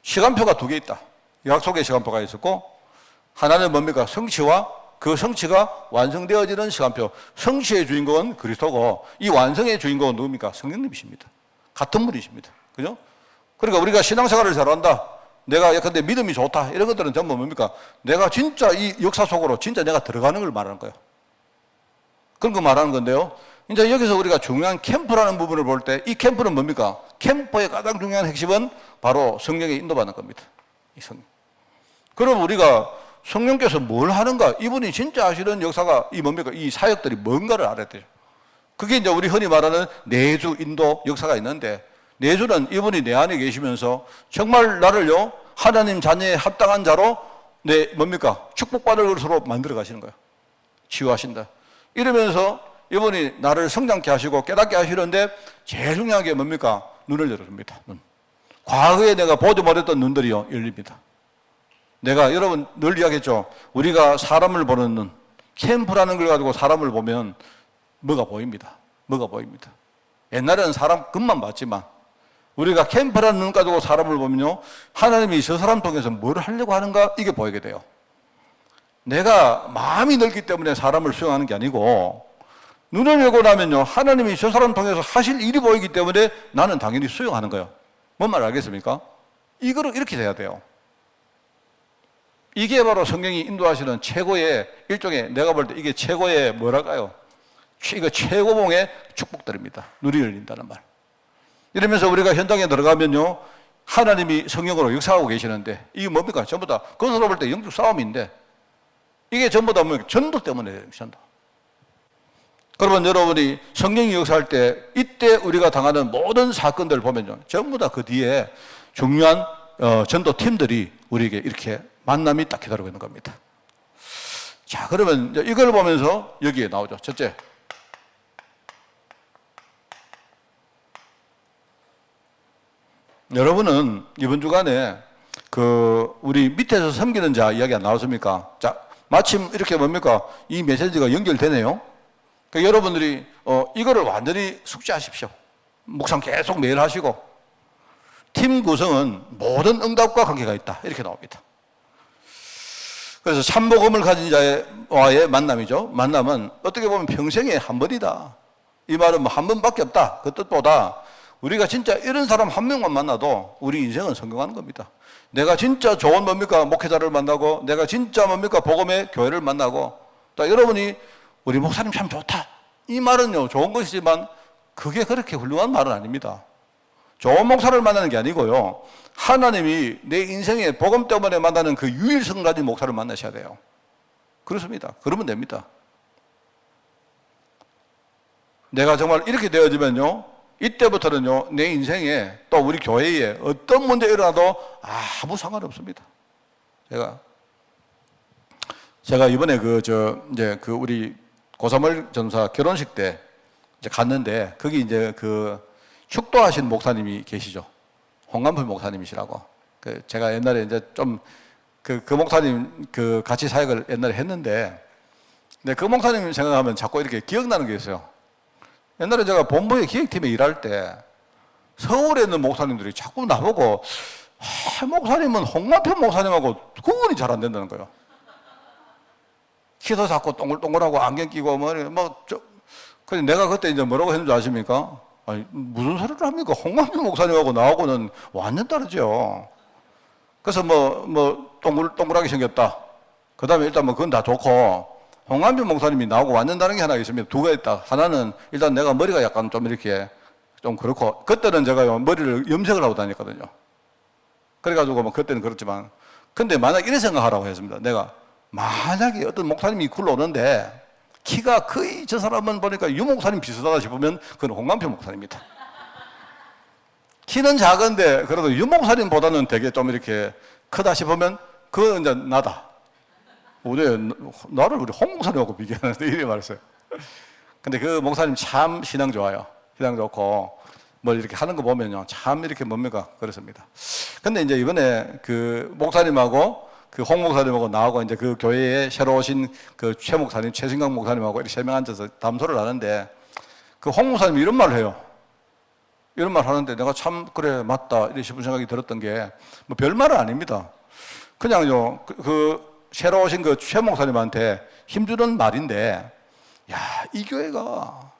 시간표가 두 개 있다. 약속의 시간표가 있었고, 하나는 뭡니까? 성취와 그 성취가 완성되어지는 시간표. 성취의 주인공은 그리스도고, 이 완성의 주인공은 누굽니까? 성령님이십니다. 같은 분이십니다. 그죠? 그러니까 우리가 신앙생활을 잘한다. 내가 예컨대 믿음이 좋다. 이런 것들은 전부 뭡니까? 내가 진짜 이 역사 속으로 진짜 내가 들어가는 걸 말하는 거예요. 그런 거 말하는 건데요. 이제 여기서 우리가 중요한 캠프라는 부분을 볼 때 이 캠프는 뭡니까? 캠프의 가장 중요한 핵심은 바로 성령에 인도받는 겁니다. 이 성령. 그럼 우리가 성령께서 뭘 하는가? 이분이 진짜 하시는 역사가 이 뭡니까? 이 사역들이 뭔가를 알아야 돼요. 그게 이제 우리 흔히 말하는 내주 인도 역사가 있는데, 내주는 이분이 내 안에 계시면서 정말 나를요 하나님 자녀에 합당한 자로 내 뭡니까? 축복받을 것으로 만들어 가시는 거예요. 치유하신다. 이러면서 이분이 나를 성장케 하시고 깨닫게 하시는데 제일 중요한 게 뭡니까? 눈을 열어줍니다. 눈. 과거에 내가 보지 못했던 눈들이요 열립니다. 내가 여러분 늘 이야기했죠. 우리가 사람을 보는 눈, 캠프라는 걸 가지고 사람을 보면 뭐가 보입니다. 뭐가 보입니다. 옛날에는 사람 끝만 봤지만 우리가 캠프라는 눈 가지고 사람을 보면요 하나님이 저 사람 통해서 뭘 하려고 하는가 이게 보이게 돼요. 내가 마음이 넓기 때문에 사람을 수용하는 게 아니고, 눈을 열고 나면요 하나님이 저 사람 통해서 하실 일이 보이기 때문에 나는 당연히 수용하는 거예요. 뭔 말 알겠습니까? 이거를 이렇게 돼야 돼요. 이게 바로 성령이 인도하시는 최고의 일종의, 내가 볼 때 이게 최고의 뭐랄까요? 이거 최고봉의 축복들입니다. 눈이 열린다는 말. 이러면서 우리가 현장에 들어가면요 하나님이 성령으로 역사하고 계시는데 이게 뭡니까? 전부 다 그것으로 볼 때 영적 싸움인데 이게 전부 다 뭐 전도 때문에 전도. 그러면 여러분이 성령이 역사할 때 이때 우리가 당하는 모든 사건들을 보면요 전부 다 그 뒤에 중요한 전도 팀들이 우리에게 이렇게 만남이 딱 기다리고 있는 겁니다. 자, 그러면 이걸 보면서 여기에 나오죠. 첫째, 여러분은 이번 주간에 우리 밑에서 섬기는 자 이야기가 나왔습니까? 자, 마침 이렇게 뭡니까? 이 메시지가 연결되네요. 그러니까 여러분들이 이거를 완전히 숙지하십시오. 묵상 계속 매일 하시고, 팀 구성은 모든 응답과 관계가 있다. 이렇게 나옵니다. 그래서 참복음을 가진 자와의 만남이죠. 만남은 어떻게 보면 평생에 한 번이다. 이 말은 뭐 한 번밖에 없다. 그 뜻보다 우리가 진짜 이런 사람 한 명만 만나도 우리 인생은 성공하는 겁니다. 내가 진짜 좋은 뭡니까? 목회자를 만나고, 내가 진짜 뭡니까? 복음의 교회를 만나고, 또 여러분이 우리 목사님 참 좋다. 이 말은요, 좋은 것이지만 그게 그렇게 훌륭한 말은 아닙니다. 좋은 목사를 만나는 게 아니고요. 하나님이 내 인생에 복음 때문에 만나는 그 유일성 가진 목사를 만나셔야 돼요. 그렇습니다. 그러면 됩니다. 내가 정말 이렇게 되어지면요, 이때부터는요, 내 인생에 또 우리 교회에 어떤 문제 일어나도 아무 상관없습니다. 제가 이번에 우리 고사몰 전사 결혼식 때 이제 갔는데, 거기 이제 축도하신 목사님이 계시죠. 홍감풀 목사님이시라고. 제가 옛날에 이제 좀 그 목사님 같이 사역을 옛날에 했는데, 근데 그 목사님 생각하면 자꾸 이렇게 기억나는 게 있어요. 옛날에 제가 본부의 기획팀에 일할 때 서울에 있는 목사님들이 자꾸 나보고 목사님은 홍만평 목사님하고 구분이 잘 안 된다는 거예요. 키도 작고 동글동글하고 안경 끼고 근데 내가 그때 이제 뭐라고 했는지 아십니까? 아니, 무슨 소리를 합니까? 홍만평 목사님하고 나하고는 완전 다르죠. 그래서 동글동글하게 생겼다. 그 다음에 일단 그건 다 좋고, 홍만평 목사님이 나오고 완전 다른 게 하나 있습니다. 두 가지 있다. 하나는 일단 내가 머리가 약간 좀 이렇게 좀 그렇고, 그때는 제가 머리를 염색을 하고 다녔거든요. 그래가지고 그때는 그렇지만, 근데 만약 이래 생각하라고 했습니다. 내가 만약에 어떤 목사님이 굴러오는데 키가 거의 저 사람은 보니까 유 목사님 비슷하다 싶으면 그건 홍만평 목사님입니다. 키는 작은데 그래도 유 목사님보다는 되게 좀 이렇게 크다 싶으면 그건 이제 나다. 나를 우리 홍 목사님하고 비교하는데 이래 말했어요. 근데 그 목사님 참 신앙 좋아요. 신앙 좋고 이렇게 하는 거 보면요, 참 이렇게 뭡니까 그렇습니다. 근데 이제 이번에 그 목사님하고 홍 목사님하고 나하고 이제 그 교회에 새로 오신 최 목사님, 최승강 목사님하고 이렇게 세 명 앉아서 담소를 하는데, 그 홍 목사님이 이런 말을 해요. 이런 말 하는데 내가 참 그래 맞다 이래 싶은 생각이 들었던 게, 별말은 아닙니다. 그냥요, 새로 오신 최 목사님한테 힘주는 말인데, 야, 이 교회가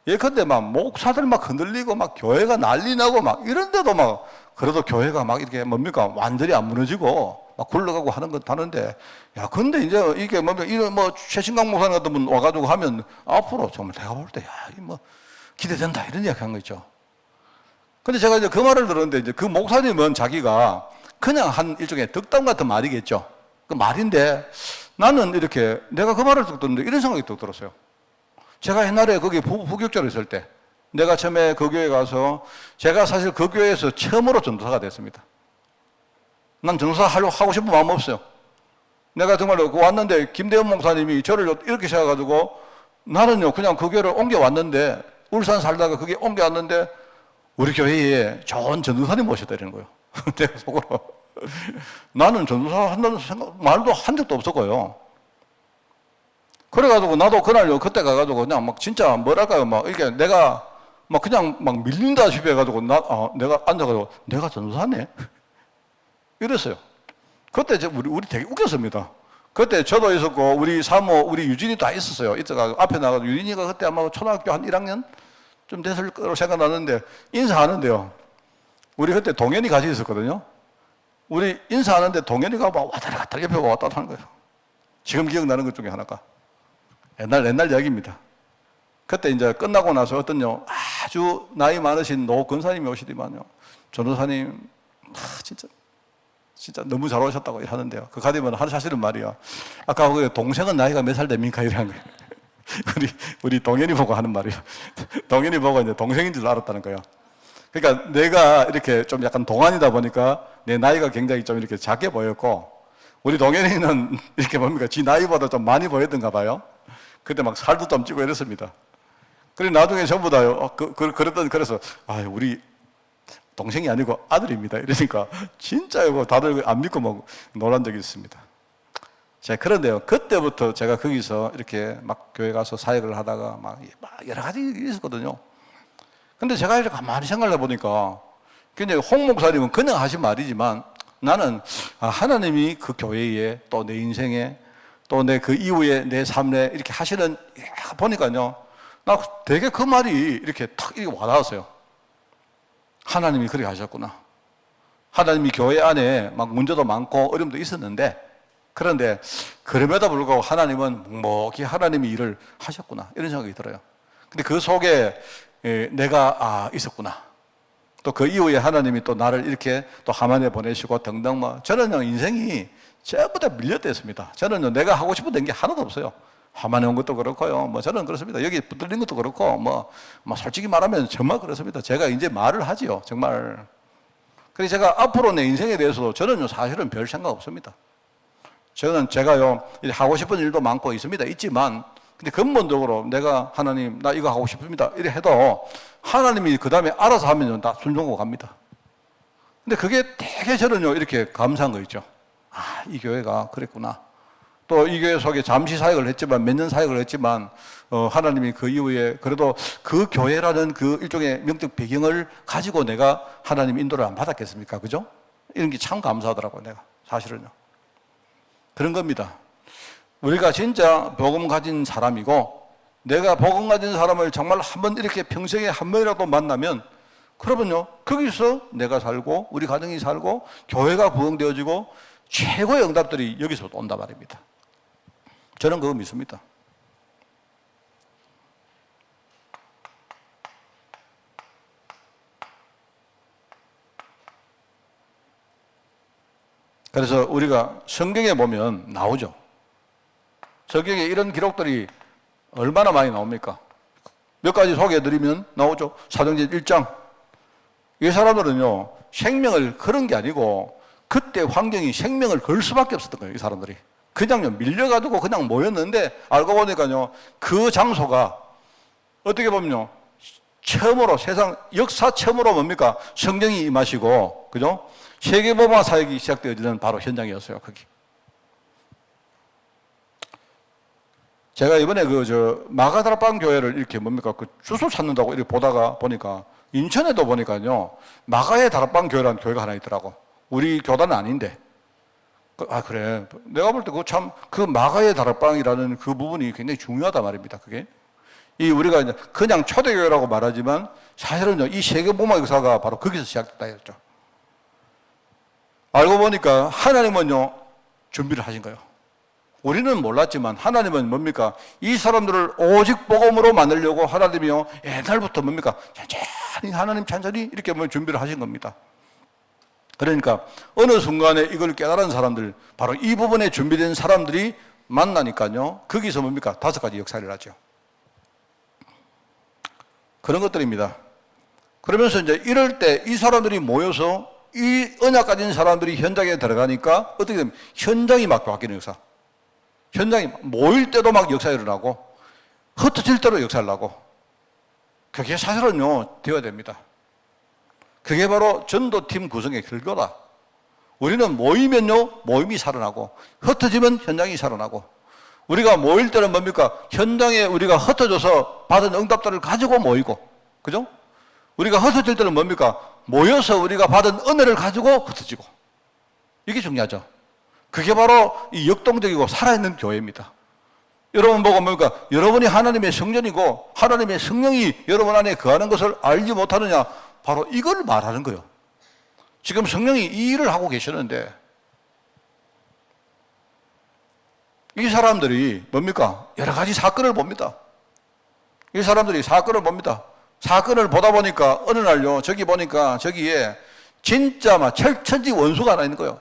예컨대 목사들 흔들리고 교회가 난리 나고 이런데도 그래도 교회가 이렇게 완전히 안 무너지고 굴러가고 하는 건 다른데, 야, 근데 이제 이게 이런 최신강 목사님 같은 분 와가지고 하면 앞으로 정말 내가 볼 때, 야, 기대된다 이런 이야기 한 거 있죠. 근데 제가 이제 그 말을 들었는데, 이제 그 목사님은 자기가 그냥 한 일종의 덕담 같은 말이겠죠. 그 말인데, 나는 이렇게 내가 그 말을 듣 듣는데 이런 생각이 또 들었어요. 제가 옛날에 거기 부교육자로 있을 때, 내가 처음에 그 교회 가서, 제가 사실 그 교회에서 처음으로 전도사가 됐습니다. 난 전도사 하고 싶은 마음 없어요. 내가 정말로 왔는데 김대현 목사님이 저를 이렇게 세워가지고, 나는요 그냥 그 교회를 옮겨왔는데, 울산 살다가 그게 옮겨왔는데 우리 교회에 좋은 전도사님 모셔드리는 거예요. 내가 속으로 나는 전도사 한다는 말도 한 적도 없었고요. 그래가지고 나도 그날요, 그때 가가지고 그냥 진짜 뭐랄까요, 이렇게 내가 그냥 밀린다시피 해가지고 내가 앉아가지고 내가 전도사네? 이랬어요. 그때 우리 되게 웃겼습니다. 그때 저도 있었고, 우리 사모, 우리 유진이 다 있었어요. 이때가 앞에 나가서, 유진이가 그때 아마 초등학교 한 1학년 좀 됐을 거로 생각나는데, 인사하는데요, 우리 그때 동현이 같이 있었거든요. 우리 인사하는데 동현이가 왔다 갔다 옆에 왔다 하는 거예요. 지금 기억나는 것 중에 하나가 옛날 이야기입니다. 그때 이제 끝나고 나서 어떤요, 아주 나이 많으신 노 권사님이 오시더만요, 전도사님, 진짜 너무 잘 오셨다고 하는데요. 그 가디면 하시는 말이요, 아까 그 동생은 나이가 몇 살 됩니까? 이런 거예요. 우리 동현이 보고 하는 말이요. 동현이 보고 이제 동생인 줄 알았다는 거예요. 그러니까 내가 이렇게 좀 약간 동안이다 보니까 내 나이가 굉장히 좀 이렇게 작게 보였고, 우리 동현이는 이렇게 지 나이보다 좀 많이 보였던가 봐요. 그때 살도 좀 찌고 이랬습니다. 그리고 나중에 전부 다요, 그래서, 우리 동생이 아니고 아들입니다. 이러니까, 진짜 이거 다들 안 믿고 놀란 적이 있습니다. 자, 그런데요, 그때부터 제가 거기서 이렇게 교회 가서 사역을 하다가 여러 가지 있었거든요. 근데 제가 이렇게 가만히 생각을 해보니까, 굉장히 홍 목사님은 그냥 하신 말이지만, 나는 하나님이 그 교회에 또 내 인생에 또 내 그 이후에 내 삶에 이렇게 하시는 보니까요, 나 되게 그 말이 이렇게 탁 이렇게 와닿았어요. 하나님이 그렇게 하셨구나. 하나님이 교회 안에 문제도 많고 어려움도 있었는데, 그런데 그럼에도 불구하고 하나님은 묵묵히 하나님이 일을 하셨구나, 이런 생각이 들어요. 근데 그 속에 내가 있었구나. 또 그 이후에 하나님이 또 나를 이렇게 또 하만에 보내시고 등등 저는 인생이 전부 다 밀려댔습니다. 저는 내가 하고 싶은 게 하나도 없어요. 하만에 온 것도 그렇고요. 뭐 저는 그렇습니다. 여기 붙들린 것도 그렇고 뭐 솔직히 말하면 정말 그렇습니다. 제가 이제 말을 하지요. 정말. 그래서 제가 앞으로 내 인생에 대해서도 저는 사실은 별 생각 없습니다. 저는 제가요 하고 싶은 일도 많고 있지만 근데 근본적으로 내가 하나님 나 이거 하고 싶습니다 이래 해도 하나님이 그 다음에 알아서 하면 다 순종하고 갑니다. 근데 그게 되게 저는요 이렇게 감사한 거 있죠. 아, 이 교회가 그랬구나. 또 이 교회 속에 잠시 사역을 했지만 몇 년 사역을 했지만 하나님이 그 이후에 그래도 그 교회라는 그 일종의 명적 배경을 가지고 내가 하나님 인도를 안 받았겠습니까? 그죠? 이런 게 참 감사하더라고요. 내가 사실은요. 그런 겁니다. 우리가 진짜 복음 가진 사람이고 내가 복음 가진 사람을 정말 한번 이렇게 평생에 한 번이라도 만나면 그러면요 거기서 내가 살고 우리 가정이 살고 교회가 부흥되어지고 최고의 응답들이 여기서 온단 말입니다. 저는 그거 믿습니다. 그래서 우리가 성경에 보면 나오죠. 성경에 이런 기록들이 얼마나 많이 나옵니까? 몇 가지 소개해드리면 나오죠. 사도행전 1장. 이 사람들은요, 생명을 걸은 게 아니고 그때 환경이 생명을 걸 수밖에 없었던 거예요. 이 사람들이. 그냥요, 밀려가지고 그냥 모였는데 알고 보니까요, 그 장소가 어떻게 보면요, 처음으로 세상 역사 처음으로 뭡니까? 성령이 임하시고, 그죠? 세계복음화 사역이 시작되어지는 바로 현장이었어요, 거기. 제가 이번에 마가다락방 교회를 이렇게 뭡니까? 그 주소 찾는다고 이렇게 보니까 인천에도 보니까요, 마가의 다락방 교회라는 교회가 하나 있더라고. 우리 교단은 아닌데. 아, 그래. 내가 볼 때 그 마가의 다락방이라는 그 부분이 굉장히 중요하단 말입니다, 그게. 우리가 이제 그냥 초대교회라고 말하지만 사실은요, 이 세계복음화 역사가 바로 거기서 시작됐다 했죠. 알고 보니까 하나님은요, 준비를 하신 거예요. 우리는 몰랐지만 하나님은 뭡니까? 이 사람들을 오직 복음으로 만들려고 하나님이요, 옛날부터 뭡니까? 천천히 하나님 천천히 이렇게 준비를 하신 겁니다. 그러니까 어느 순간에 이걸 깨달은 사람들, 바로 이 부분에 준비된 사람들이 만나니까요, 거기서 뭡니까? 5가지 역사를 하죠. 그런 것들입니다. 그러면서 이제 이럴 때 이 사람들이 모여서 이 언약 가진 사람들이 현장에 들어가니까 어떻게 되면 현장이 막 바뀌는 역사. 현장이 모일 때도 막 역사 일어나고 흩어질 때도 역사를 나고 그게 사실은요 되어야 됩니다. 그게 바로 전도팀 구성의 결과다. 우리는 모이면요 모임이 살아나고 흩어지면 현장이 살아나고 우리가 모일 때는 뭡니까? 현장에 우리가 흩어져서 받은 응답들을 가지고 모이고 그죠? 우리가 흩어질 때는 뭡니까? 모여서 우리가 받은 은혜를 가지고 흩어지고 이게 중요하죠. 그게 바로 이 역동적이고 살아있는 교회입니다. 여러분 보고 뭡니까? 여러분이 하나님의 성전이고 하나님의 성령이 여러분 안에 거하는 것을 알지 못하느냐? 바로 이걸 말하는 거예요. 지금 성령이 이 일을 하고 계시는데 이 사람들이 뭡니까? 여러 가지 사건을 봅니다. 이 사람들이 사건을 봅니다. 사건을 보다 보니까 어느 날요 저기 보니까 저기에 진짜 막 철천지 원수가 하나 있는 거예요.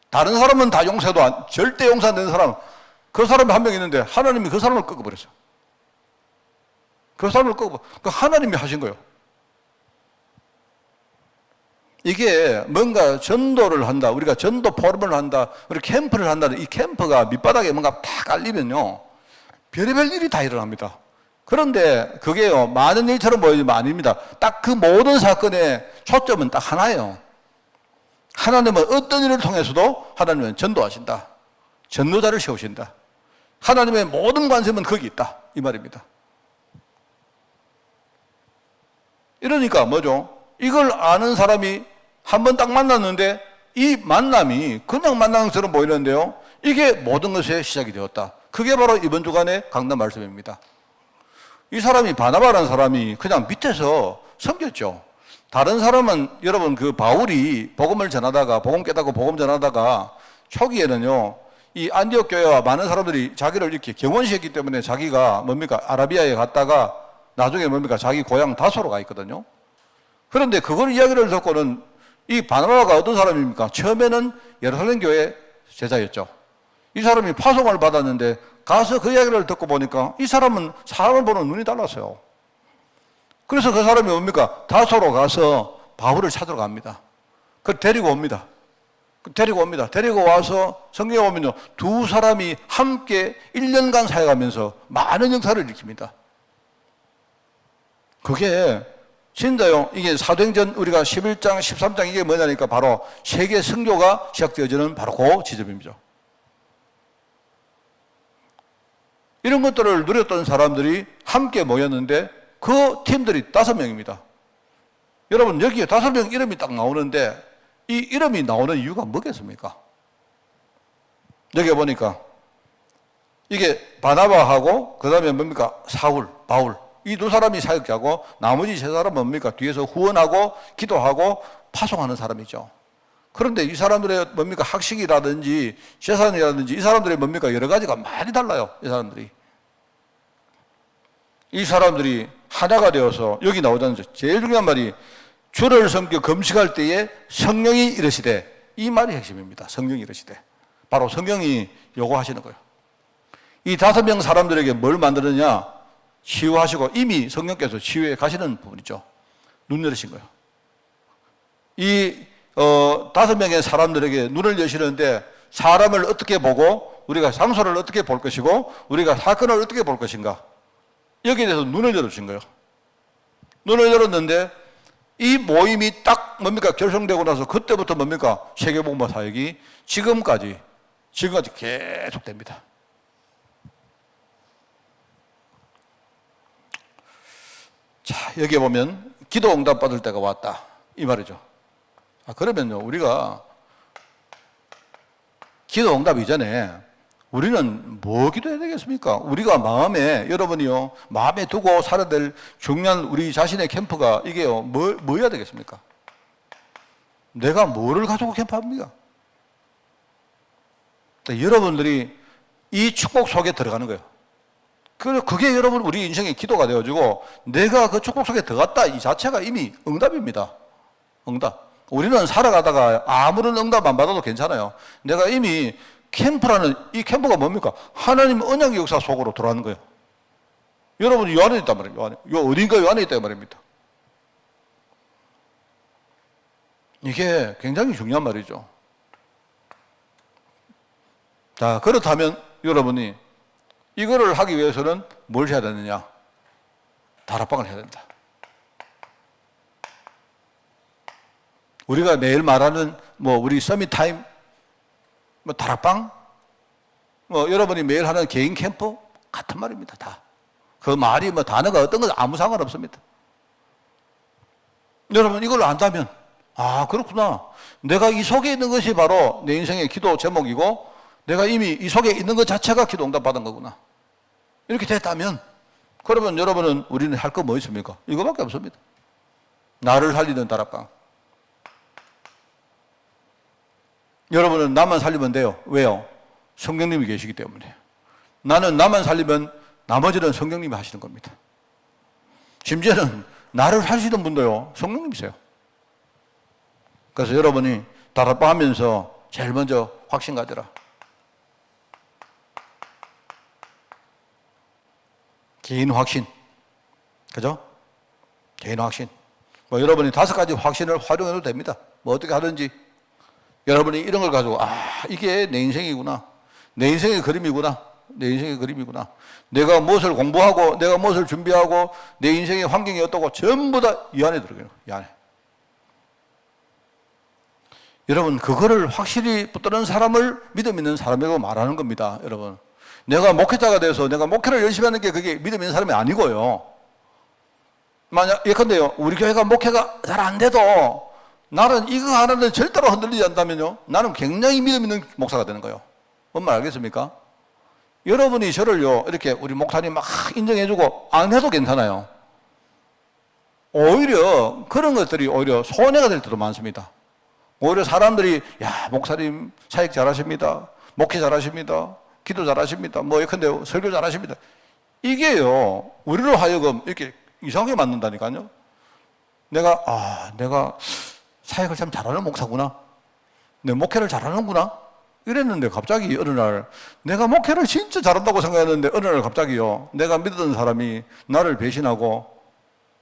다른 사람은 다 용서해도 절대 용서 안 되는 사람, 그 사람이 한 명 있는데 하나님이 그 사람을 꺾어버렸어요. 그 사람을 그 하나님이 하신 거예요. 이게 뭔가 전도를 한다, 우리가 전도 포럼을 한다, 우리 캠프를 한다는 이 캠프가 밑바닥에 뭔가 탁 깔리면요 별의별 일이 다 일어납니다. 그런데 그게요 많은 일처럼 보이지만 아닙니다. 딱 그 모든 사건의 초점은 딱 하나예요. 하나님은 어떤 일을 통해서도 하나님은 전도하신다. 전도자를 세우신다. 하나님의 모든 관심은 거기 있다. 이 말입니다. 이러니까 뭐죠? 이걸 아는 사람이 한 번 딱 만났는데 이 만남이 그냥 만나는 것처럼 보이는데요. 이게 모든 것의 시작이 되었다. 그게 바로 이번 주간의 강단 말씀입니다. 이 사람이 바나바라는 사람이 그냥 밑에서 섬겼죠. 다른 사람은 여러분 그 바울이 복음을 전하다가 복음 깨닫고 복음 전하다가 초기에는요 이 안디옥 교회와 많은 사람들이 자기를 이렇게 경원시했기 때문에 자기가 뭡니까 아라비아에 갔다가 나중에 뭡니까 자기 고향 다소로 가 있거든요. 그런데 그걸 이야기를 듣고는 이 바나바가 어떤 사람입니까? 처음에는 예루살렘 교회 제자였죠. 이 사람이 파송을 받았는데 가서 그 이야기를 듣고 보니까 이 사람은 사람을 보는 눈이 달랐어요. 그래서 그 사람이 뭡니까? 다소로 가서 바울을 찾으러 갑니다. 그걸 데리고 옵니다. 데리고 와서 성경에 보면요, 두 사람이 함께 1년간 사역하면서 많은 역사를 일으킵니다. 그게 진짜요. 이게 사도행전 우리가 11장, 13장 이게 뭐냐니까 바로 세계 선교가 시작되어지는 바로 그 지점입니다. 이런 것들을 누렸던 사람들이 함께 모였는데 그 팀들이 5명입니다. 여러분, 여기에 5명 이름이 딱 나오는데 이 이름이 나오는 이유가 뭐겠습니까? 여기 보니까 이게 바나바하고 그 다음에 뭡니까? 사울, 바울. 이 두 사람이 사역자고 나머지 세 사람은 뭡니까? 뒤에서 후원하고 기도하고 파송하는 사람이죠. 그런데 이 사람들의 뭡니까? 학식이라든지 재산이라든지 이 사람들의 뭡니까? 여러 가지가 많이 달라요. 이 사람들이 하나가 되어서 여기 나오자는 제일 중요한 말이 주를 섬겨 금식할 때에 성령이 이르시되, 이 말이 핵심입니다. 성령이 이르시되. 바로 성령이 요구하시는 거예요. 이 5명 사람들에게 뭘 만드느냐? 치유하시고, 이미 성령께서 치유해 가시는 부분이죠. 눈 열으신 거예요. 이 5명의 사람들에게 눈을 여시는데 사람을 어떻게 보고 우리가 장소를 어떻게 볼 것이고 우리가 사건을 어떻게 볼 것인가, 여기에 대해서 눈을 열어주신 거예요. 눈을 열었는데 이 모임이 딱 뭡니까? 결성되고 나서 그때부터 뭡니까? 세계복음화 사역이 지금까지 계속됩니다. 자, 여기에 보면 기도 응답 받을 때가 왔다, 이 말이죠. 그러면요, 우리가 기도 응답 이전에 우리는 뭐 기도해야 되겠습니까? 우리가 마음에, 여러분이요, 마음에 두고 살아야 될 중요한 우리 자신의 캠프가 이게요, 뭐여야 되겠습니까? 내가 뭐를 가지고 캠프합니까? 여러분들이 이 축복 속에 들어가는 거예요. 그게 여러분 우리 인생의 기도가 되어지고 내가 그 축복 속에 들어갔다, 이 자체가 이미 응답입니다. 응답. 우리는 살아가다가 아무런 응답 안 받아도 괜찮아요. 내가 이미 캠프라는, 이 캠프가 뭡니까? 하나님 언약의 역사 속으로 들어가는 거예요. 여러분이 요 안에 있단 말이에요. 어딘가 요 안에 있단 말입니다. 이게 굉장히 중요한 말이죠. 자, 그렇다면 여러분이 이거를 하기 위해서는 뭘 해야 되느냐? 다락방을 해야 된다. 우리가 매일 말하는 우리 서밋타임, 다락방, 여러분이 매일 하는 개인 캠프 같은 말입니다. 다. 그 말이 단어가 어떤 건 아무 상관없습니다. 여러분 이걸 안다면, 그렇구나. 내가 이 속에 있는 것이 바로 내 인생의 기도 제목이고 내가 이미 이 속에 있는 것 자체가 기도 응답 받은 거구나. 이렇게 됐다면, 그러면 여러분은, 우리는 할 거 뭐 있습니까? 이거밖에 없습니다. 나를 살리는 다락방. 여러분은 나만 살리면 돼요. 왜요? 성령님이 계시기 때문에. 나만 살리면 나머지는 성령님이 하시는 겁니다. 심지어는 나를 하시는 분도요, 성령님이세요. 그래서 여러분이 다락방 하면서 제일 먼저 확신 가져라. 개인 확신. 그죠? 개인 확신. 여러분이 5가지 확신을 활용해도 됩니다. 어떻게 하든지. 여러분이 이런 걸 가지고, 이게 내 인생이구나. 내 인생의 그림이구나. 내 인생의 그림이구나. 내가 무엇을 공부하고, 내가 무엇을 준비하고, 내 인생의 환경이 어떻고, 전부 다 이 안에 들어가요. 이 안에. 여러분, 그거를 확실히 붙드는 사람을 믿음 있는 사람이라고 말하는 겁니다. 여러분. 내가 목회자가 돼서 내가 목회를 열심히 하는 게 그게 믿음 있는 사람이 아니고요. 만약, 예컨대요, 우리 교회가 목회가 잘 안 돼도 나는 이거 하나는 절대로 흔들리지 않다면요, 나는 굉장히 믿음 있는 목사가 되는 거예요. 뭔 말 알겠습니까? 여러분이 저를요, 이렇게 우리 목사님 막 인정해주고 안 해도 괜찮아요. 오히려 그런 것들이 오히려 손해가 될 때도 많습니다. 오히려 사람들이, 목사님 사역 잘하십니다. 목회 잘하십니다. 기도 잘하십니다. 예컨대 설교 잘하십니다. 이게요, 우리로 하여금 이렇게 이상하게 만든다니까요. 내가 사역을 참 잘하는 목사구나. 내 목회를 잘하는구나. 이랬는데 갑자기 어느 날 내가 목회를 진짜 잘한다고 생각했는데 어느 날 갑자기요, 내가 믿었던 사람이 나를 배신하고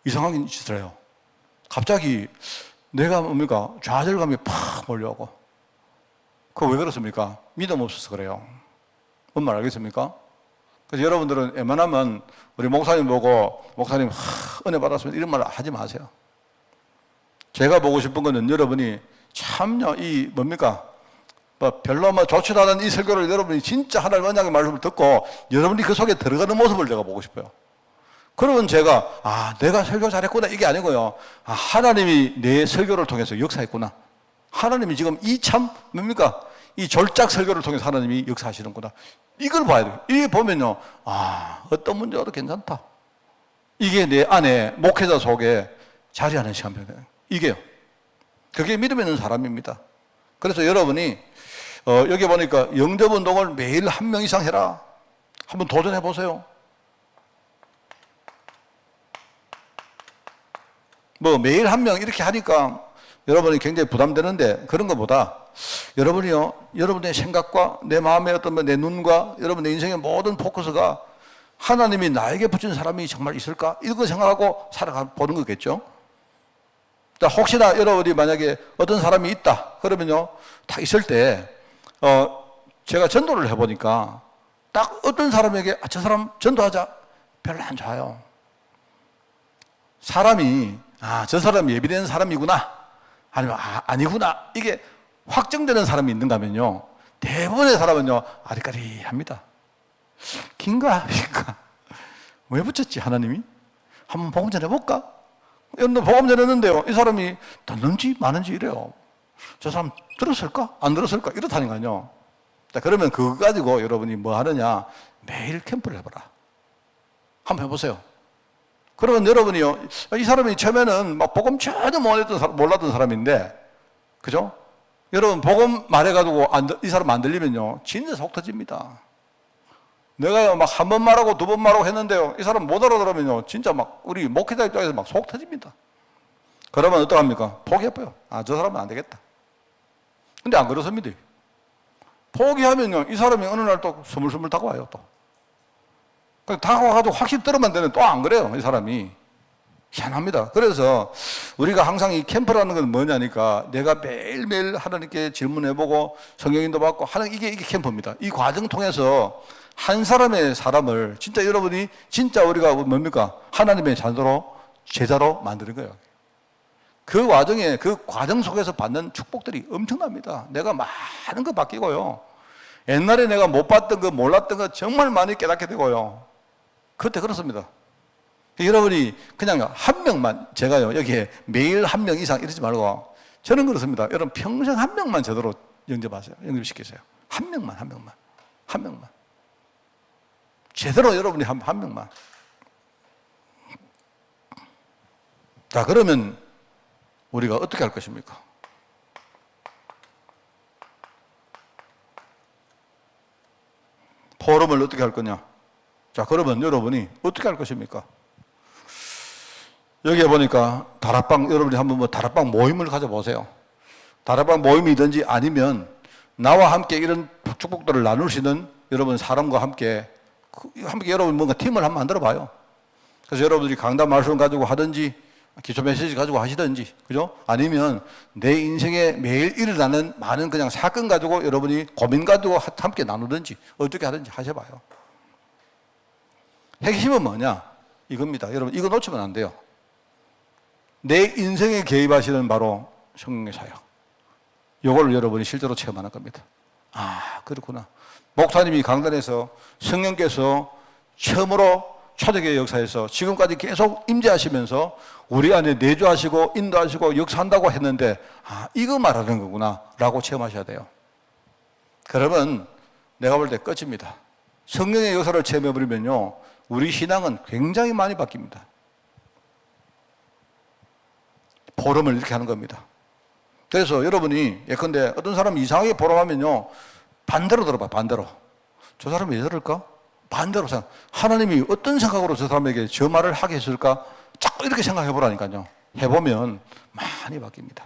이상한 짓을 해요. 갑자기 내가 뭡니까? 좌절감이 팍 몰려오고. 그거 왜 그렇습니까? 믿음 없어서 그래요. 뭔 말 알겠습니까? 그래서 여러분들은 웬만하면 우리 목사님 보고 목사님 은혜 받았으면 이런 말 하지 마세요. 제가 보고 싶은 거는 여러분이 참요 이 뭡니까? 별로 좋지도 않은 이 설교를 여러분이 진짜 하나님 언약의 말씀을 듣고 여러분이 그 속에 들어가는 모습을 제가 보고 싶어요. 그러면 제가 내가 설교 잘했구나 이게 아니고요. 하나님이 내 설교를 통해서 역사했구나. 하나님이 지금 이 참 뭡니까? 이 졸작 설교를 통해서 하나님이 역사하시는구나. 이걸 봐야 돼요. 이게 보면요, 어떤 문제가도 괜찮다. 이게 내 안에 목회자 속에 자리하는 시간입니다. 이게요. 그게 믿음 있는 사람입니다. 그래서 여러분이 여기 보니까 영접 운동을 매일 1명 이상 해라. 한번 도전해 보세요. 매일 1명 이렇게 하니까 여러분이 굉장히 부담되는데 그런 것보다 여러분이요, 여러분의 생각과 내 마음의 어떤 내 눈과 여러분의 인생의 모든 포커스가 하나님이 나에게 붙인 사람이 정말 있을까? 이거 생각하고 살아보는 거겠죠? 혹시나 여러분이 만약에 어떤 사람이 있다 그러면요, 딱 있을 때 제가 전도를 해보니까 딱 어떤 사람에게 저 사람 전도하자 별로 안 좋아요. 사람이 저 사람이 예비된 사람이구나 아니면 아니구나 이게 확정되는 사람이 있는가 하면요, 대부분의 사람은요 아리까리합니다. 긴가 긴가 왜 붙였지 하나님이? 한번 복음 전해볼까? 여러분 복음 전했는데요, 이 사람이 듣는지 마는지 이래요. 저 사람 들었을까? 안 들었을까? 이렇다니까요. 자, 그러면 그거 가지고 여러분이 뭐 하느냐? 매일 캠프를 해봐라. 한번 해보세요. 그러면 여러분이요, 이 사람이 처음에는 막 복음 전혀 몰랐던 사람인데, 그죠? 여러분 복음 말해가지고 이 사람 안 들리면요, 진짜 속 터집니다. 내가 막 한 번 말하고 두 번 말하고 했는데요, 이 사람 못 알아들으면요, 진짜 막 우리 목회자 입장에서 막 속 터집니다. 그러면 어떡합니까? 포기해봐요. 저 사람은 안 되겠다. 근데 안 그렇습니다. 포기하면요, 이 사람이 어느 날 또 스물스물 다가와요, 또. 다가와가지고 확실히 들으면 되는데 또 안 그래요, 이 사람이. 희한합니다. 그래서 우리가 항상 이 캠프라는 건 뭐냐니까 내가 매일매일 하나님께 질문해보고 성경인도 받고 하는 이게 캠프입니다. 이 과정 통해서 한 사람의 사람을 진짜 여러분이 진짜 우리가 뭡니까? 하나님의 제자로 만드는 거예요. 그 와중에 그 과정 속에서 받는 축복들이 엄청납니다. 내가 많은 거 바뀌고요. 옛날에 내가 못 봤던 거 몰랐던 거 정말 많이 깨닫게 되고요. 그때 그렇습니다. 여러분이 그냥 한 명만, 제가요 여기에 매일 1명 이상 이러지 말고 저는 그렇습니다. 여러분 평생 1명만 제대로 영접하세요. 영접시키세요. 한 명만. 제대로 여러분이 한 명만. 자, 그러면 우리가 어떻게 할 것입니까? 포럼을 어떻게 할 거냐? 자, 그러면 여러분이 어떻게 할 것입니까? 여기에 보니까 다락방, 여러분이 한번 다락방 모임을 가져보세요. 다락방 모임이든지 아니면 나와 함께 이런 축복들을 나눌 수 있는 여러분 사람과 함께 여러분 뭔가 팀을 한번 만들어 봐요. 그래서 여러분들이 강단 말씀 가지고 하든지 기초 메시지 가지고 하시든지, 그죠? 아니면 내 인생에 매일 일어나는 많은 그냥 사건 가지고 여러분이 고민 가지고 함께 나누든지 어떻게 하든지 하셔봐요. 핵심은 뭐냐? 이겁니다. 여러분, 이거 놓치면 안 돼요. 내 인생에 개입하시는 바로 성령의 사역. 이걸 여러분이 실제로 체험하는 겁니다. 그렇구나. 목사님이 강단에서 성령께서 처음으로 초대교회 역사에서 지금까지 계속 임재하시면서 우리 안에 내주하시고 인도하시고 역사한다고 했는데 이거 말하는 거구나 라고 체험하셔야 돼요. 그러면 내가 볼 때 끝입니다. 성령의 역사를 체험해버리면요, 우리 신앙은 굉장히 많이 바뀝니다. 포럼을 이렇게 하는 겁니다. 그래서 여러분이 예컨대 어떤 사람이 이상하게 포럼하면요, 반대로 들어봐. 반대로. 저 사람이 왜 저럴까? 반대로 생각. 하나님이 어떤 생각으로 저 사람에게 저 말을 하게 했을까? 자꾸 이렇게 생각해 보라니까요. 해보면 많이 바뀝니다.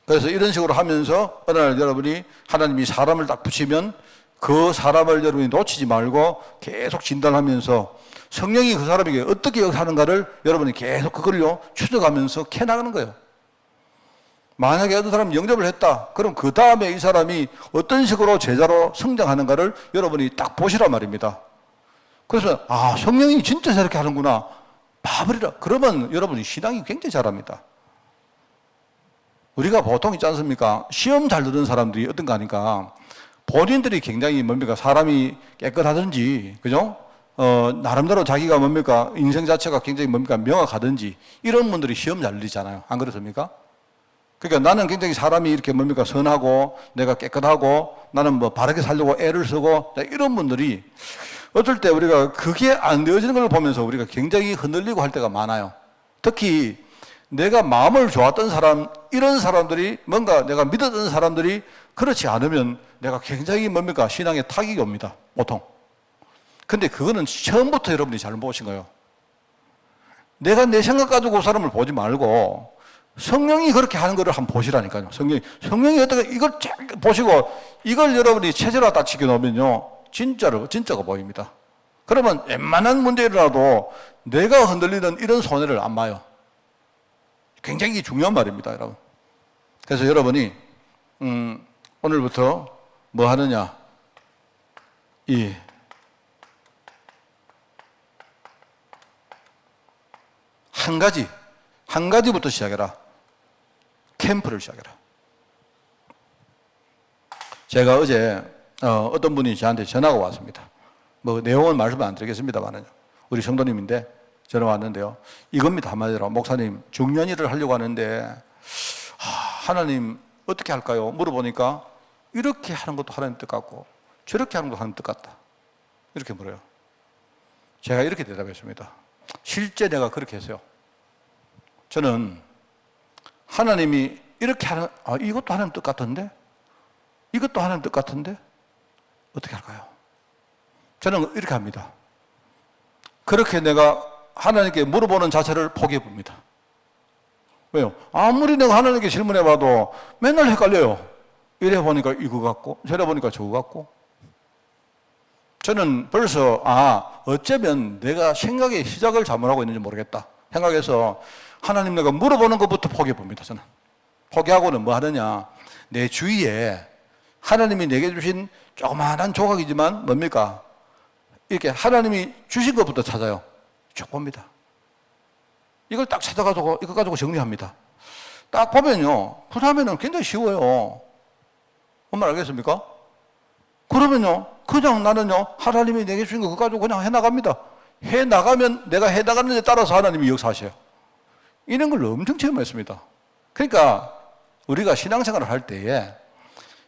그래서 이런 식으로 하면서 어느 날 여러분이 하나님이 사람을 딱 붙이면 그 사람을 여러분이 놓치지 말고 계속 진단하면서 성령이 그 사람에게 어떻게 하는가를 여러분이 계속 그걸요 추적하면서 캐나가는 거예요. 만약에 어떤 사람이 영접을 했다. 그럼 그 다음에 이 사람이 어떤 식으로 제자로 성장하는가를 여러분이 딱 보시란 말입니다. 그래서 성령이 진짜 저렇게 하는구나. 봐버리라. 그러면 여러분이 신앙이 굉장히 잘합니다. 우리가 보통 있지 않습니까? 시험 잘 듣는 사람들이 어떤가 하니까 본인들이 굉장히 뭡니까? 사람이 깨끗하든지, 그죠? 나름대로 자기가 뭡니까? 인생 자체가 굉장히 뭡니까? 명확하든지 이런 분들이 시험 잘 들리잖아요. 안 그렇습니까? 그러니까 나는 굉장히 사람이 이렇게 뭡니까? 선하고 내가 깨끗하고 나는 뭐 바르게 살려고 애를 쓰고 이런 분들이 어떨 때 우리가 그게 안 되어지는 걸 보면서 우리가 굉장히 흔들리고 할 때가 많아요. 특히 내가 마음을 좋았던 사람, 이런 사람들이 뭔가 내가 믿었던 사람들이 그렇지 않으면 내가 굉장히 뭡니까? 신앙에 타격이 옵니다. 보통. 근데 그거는 처음부터 여러분이 잘못 보신 거예요. 내가 내 생각 가지고 그 사람을 보지 말고 성령이 그렇게 하는 거를 한번 보시라니까요. 성령이 어떻게 이걸 보시고 이걸 여러분이 체제로 딱 지켜놓으면요. 진짜가 보입니다. 그러면 웬만한 문제라도 내가 흔들리는 이런 손해를 안 봐요. 굉장히 중요한 말입니다, 여러분. 그래서 여러분이 오늘부터 뭐 하느냐? 한 가지부터 시작해라. 캠프를 시작해라. 제가 어제 어떤 분이 저한테 전화가 왔습니다. 뭐 내용은 말씀 안 드리겠습니다만은 우리 성도님인데 전화 왔는데요. 이겁니다. 한마디로 목사님 중년 일을 하려고 하는데 하나님 어떻게 할까요? 물어보니까 이렇게 하는 것도 하나님 뜻 같고 저렇게 하는 것도 하나님 뜻 같다. 이렇게 물어요. 제가 이렇게 대답했습니다. 실제 내가 그렇게 했어요. 저는 하나님이 이렇게 하는 이것도 하나님 뜻 같은데 이것도 하나님 뜻 같은데 어떻게 할까요? 저는 이렇게 합니다. 그렇게 내가 하나님께 물어보는 자체를 포기해 봅니다. 왜요? 아무리 내가 하나님께 질문해 봐도 맨날 헷갈려요. 이래 보니까 이거 같고 저래 보니까 저거 같고. 저는 벌써 어쩌면 내가 생각의 시작을 잘못하고 있는지 모르겠다 생각해서 하나님 내가 물어보는 것부터 포기해 봅니다. 저는 포기하고는 뭐 하느냐, 내 주위에 하나님이 내게 주신 조그마한 조각이지만 뭡니까? 이렇게 하나님이 주신 것부터 찾아요. 쭉 봅니다. 이걸 딱 찾아가지고 이거 가지고 정리합니다. 딱 보면요, 그 다음에는 굉장히 쉬워요. 뭔 말 알겠습니까? 그러면요, 그냥 나는요, 하나님이 내게 주신 거 그거 가지고 그냥 해나갑니다. 해나가면 내가 해나가는 데 따라서 하나님이 역사하셔요. 이런 걸 엄청 체험했습니다. 그러니까 우리가 신앙생활을 할 때에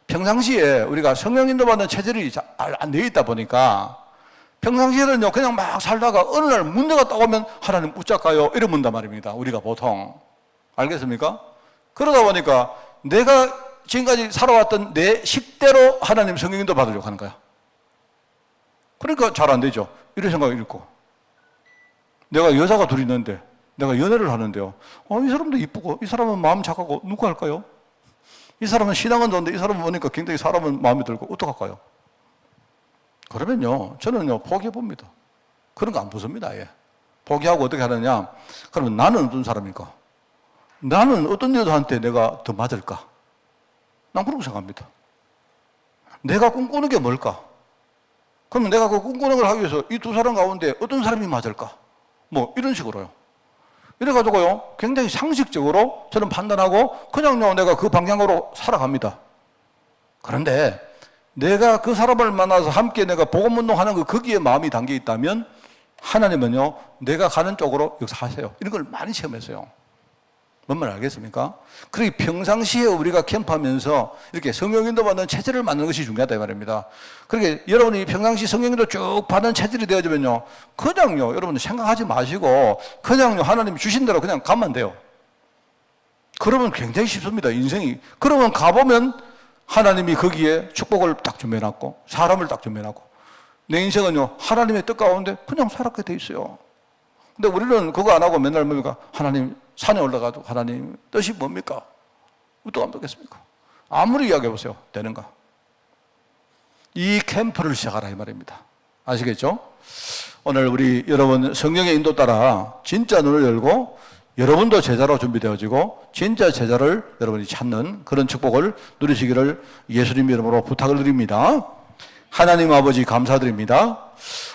평상시에 우리가 성령 인도받는 체질이 잘 안 되어 있다 보니까 평상시에는요, 그냥 막 살다가 어느 날 문제가 딱 오면 하나님 웃자까요? 이러 문단 말입니다. 우리가 보통. 알겠습니까? 그러다 보니까 내가 지금까지 살아왔던 내 식대로 하나님 성령 인도 받으려고 하는 거야. 그러니까 잘 안 되죠. 이런 생각이 있고. 내가 여자가 둘이 있는데 내가 연애를 하는데요. 이 사람도 이쁘고 이 사람은 마음 착하고 누구 할까요? 이 사람은 신앙은 좋은데 이 사람은 보니까 굉장히 사람은 마음에 들고 어떡할까요? 그러면요, 저는요, 포기해 봅니다. 그런 거 안 보습니다, 아예. 포기하고 어떻게 하느냐? 그러면 나는 어떤 사람일까? 나는 어떤 여자한테 내가 더 맞을까? 난 그렇게 생각합니다. 내가 꿈꾸는 게 뭘까? 그러면 내가 그 꿈꾸는 걸 하기 위해서 이 두 사람 가운데 어떤 사람이 맞을까? 뭐, 이런 식으로요. 이래가지고요, 굉장히 상식적으로 저는 판단하고 그냥요, 내가 그 방향으로 살아갑니다. 그런데 내가 그 사람을 만나서 함께 내가 복음운동하는 거 거기에 마음이 담겨 있다면 하나님은요, 내가 가는 쪽으로 역사하세요. 이런 걸 많이 체험했어요. 뭔 말 알겠습니까? 그러니 평상시에 우리가 캠프하면서 이렇게 성령인도 받는 체질을 만드는 것이 중요하다 이 말입니다. 그러니까 여러분이 평상시 성령인도 쭉 받는 체질이 되어지면요, 그냥요, 여러분 생각하지 마시고 그냥요, 하나님이 주신 대로 그냥 가면 돼요. 그러면 굉장히 쉽습니다, 인생이. 그러면 가보면 하나님이 거기에 축복을 딱 준비해놨고 사람을 딱 준비해놨고 내 인생은요, 하나님의 뜻 가운데 그냥 살았게 돼 있어요. 근데 우리는 그거 안 하고 맨날 뭡니까? 하나님 산에 올라가도 하나님 뜻이 뭡니까? 어떻게 하면 되겠습니까? 아무리 이야기해보세요. 되는가? 이 캠프를 시작하라 이 말입니다. 아시겠죠? 오늘 우리 여러분 성령의 인도 따라 진짜 눈을 열고 여러분도 제자로 준비되어지고 진짜 제자를 여러분이 찾는 그런 축복을 누리시기를 예수님 이름으로 부탁을 드립니다. 하나님 아버지 감사드립니다.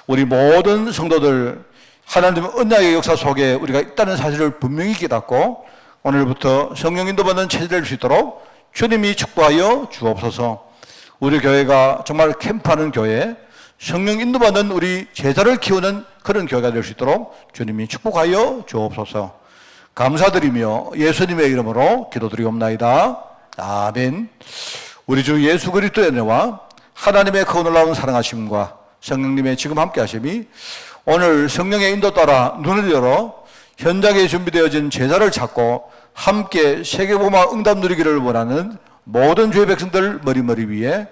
우리 모든 성도들 하나님의 언약의 역사 속에 우리가 있다는 사실을 분명히 깨닫고 오늘부터 성령 인도받는 체질이 될 수 있도록 주님이 축복하여 주옵소서. 우리 교회가 정말 캠프하는 교회, 성령 인도받는 우리 제자를 키우는 그런 교회가 될 수 있도록 주님이 축복하여 주옵소서. 감사드리며 예수님의 이름으로 기도드리옵나이다. 아멘. 우리 주 예수 그리스도의 은혜와 하나님의 그 놀라운 사랑하심과 성령님의 지금 함께 하심이 오늘 성령의 인도 따라 눈을 열어 현장에 준비되어진 제자를 찾고 함께 세계복음화 응답 누리기를 원하는 모든 주의 백성들 머리머리 위에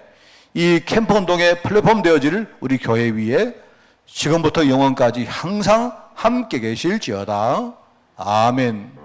이 캠프 운동의 플랫폼 되어질 우리 교회 위에 지금부터 영원까지 항상 함께 계실지어다. 아멘.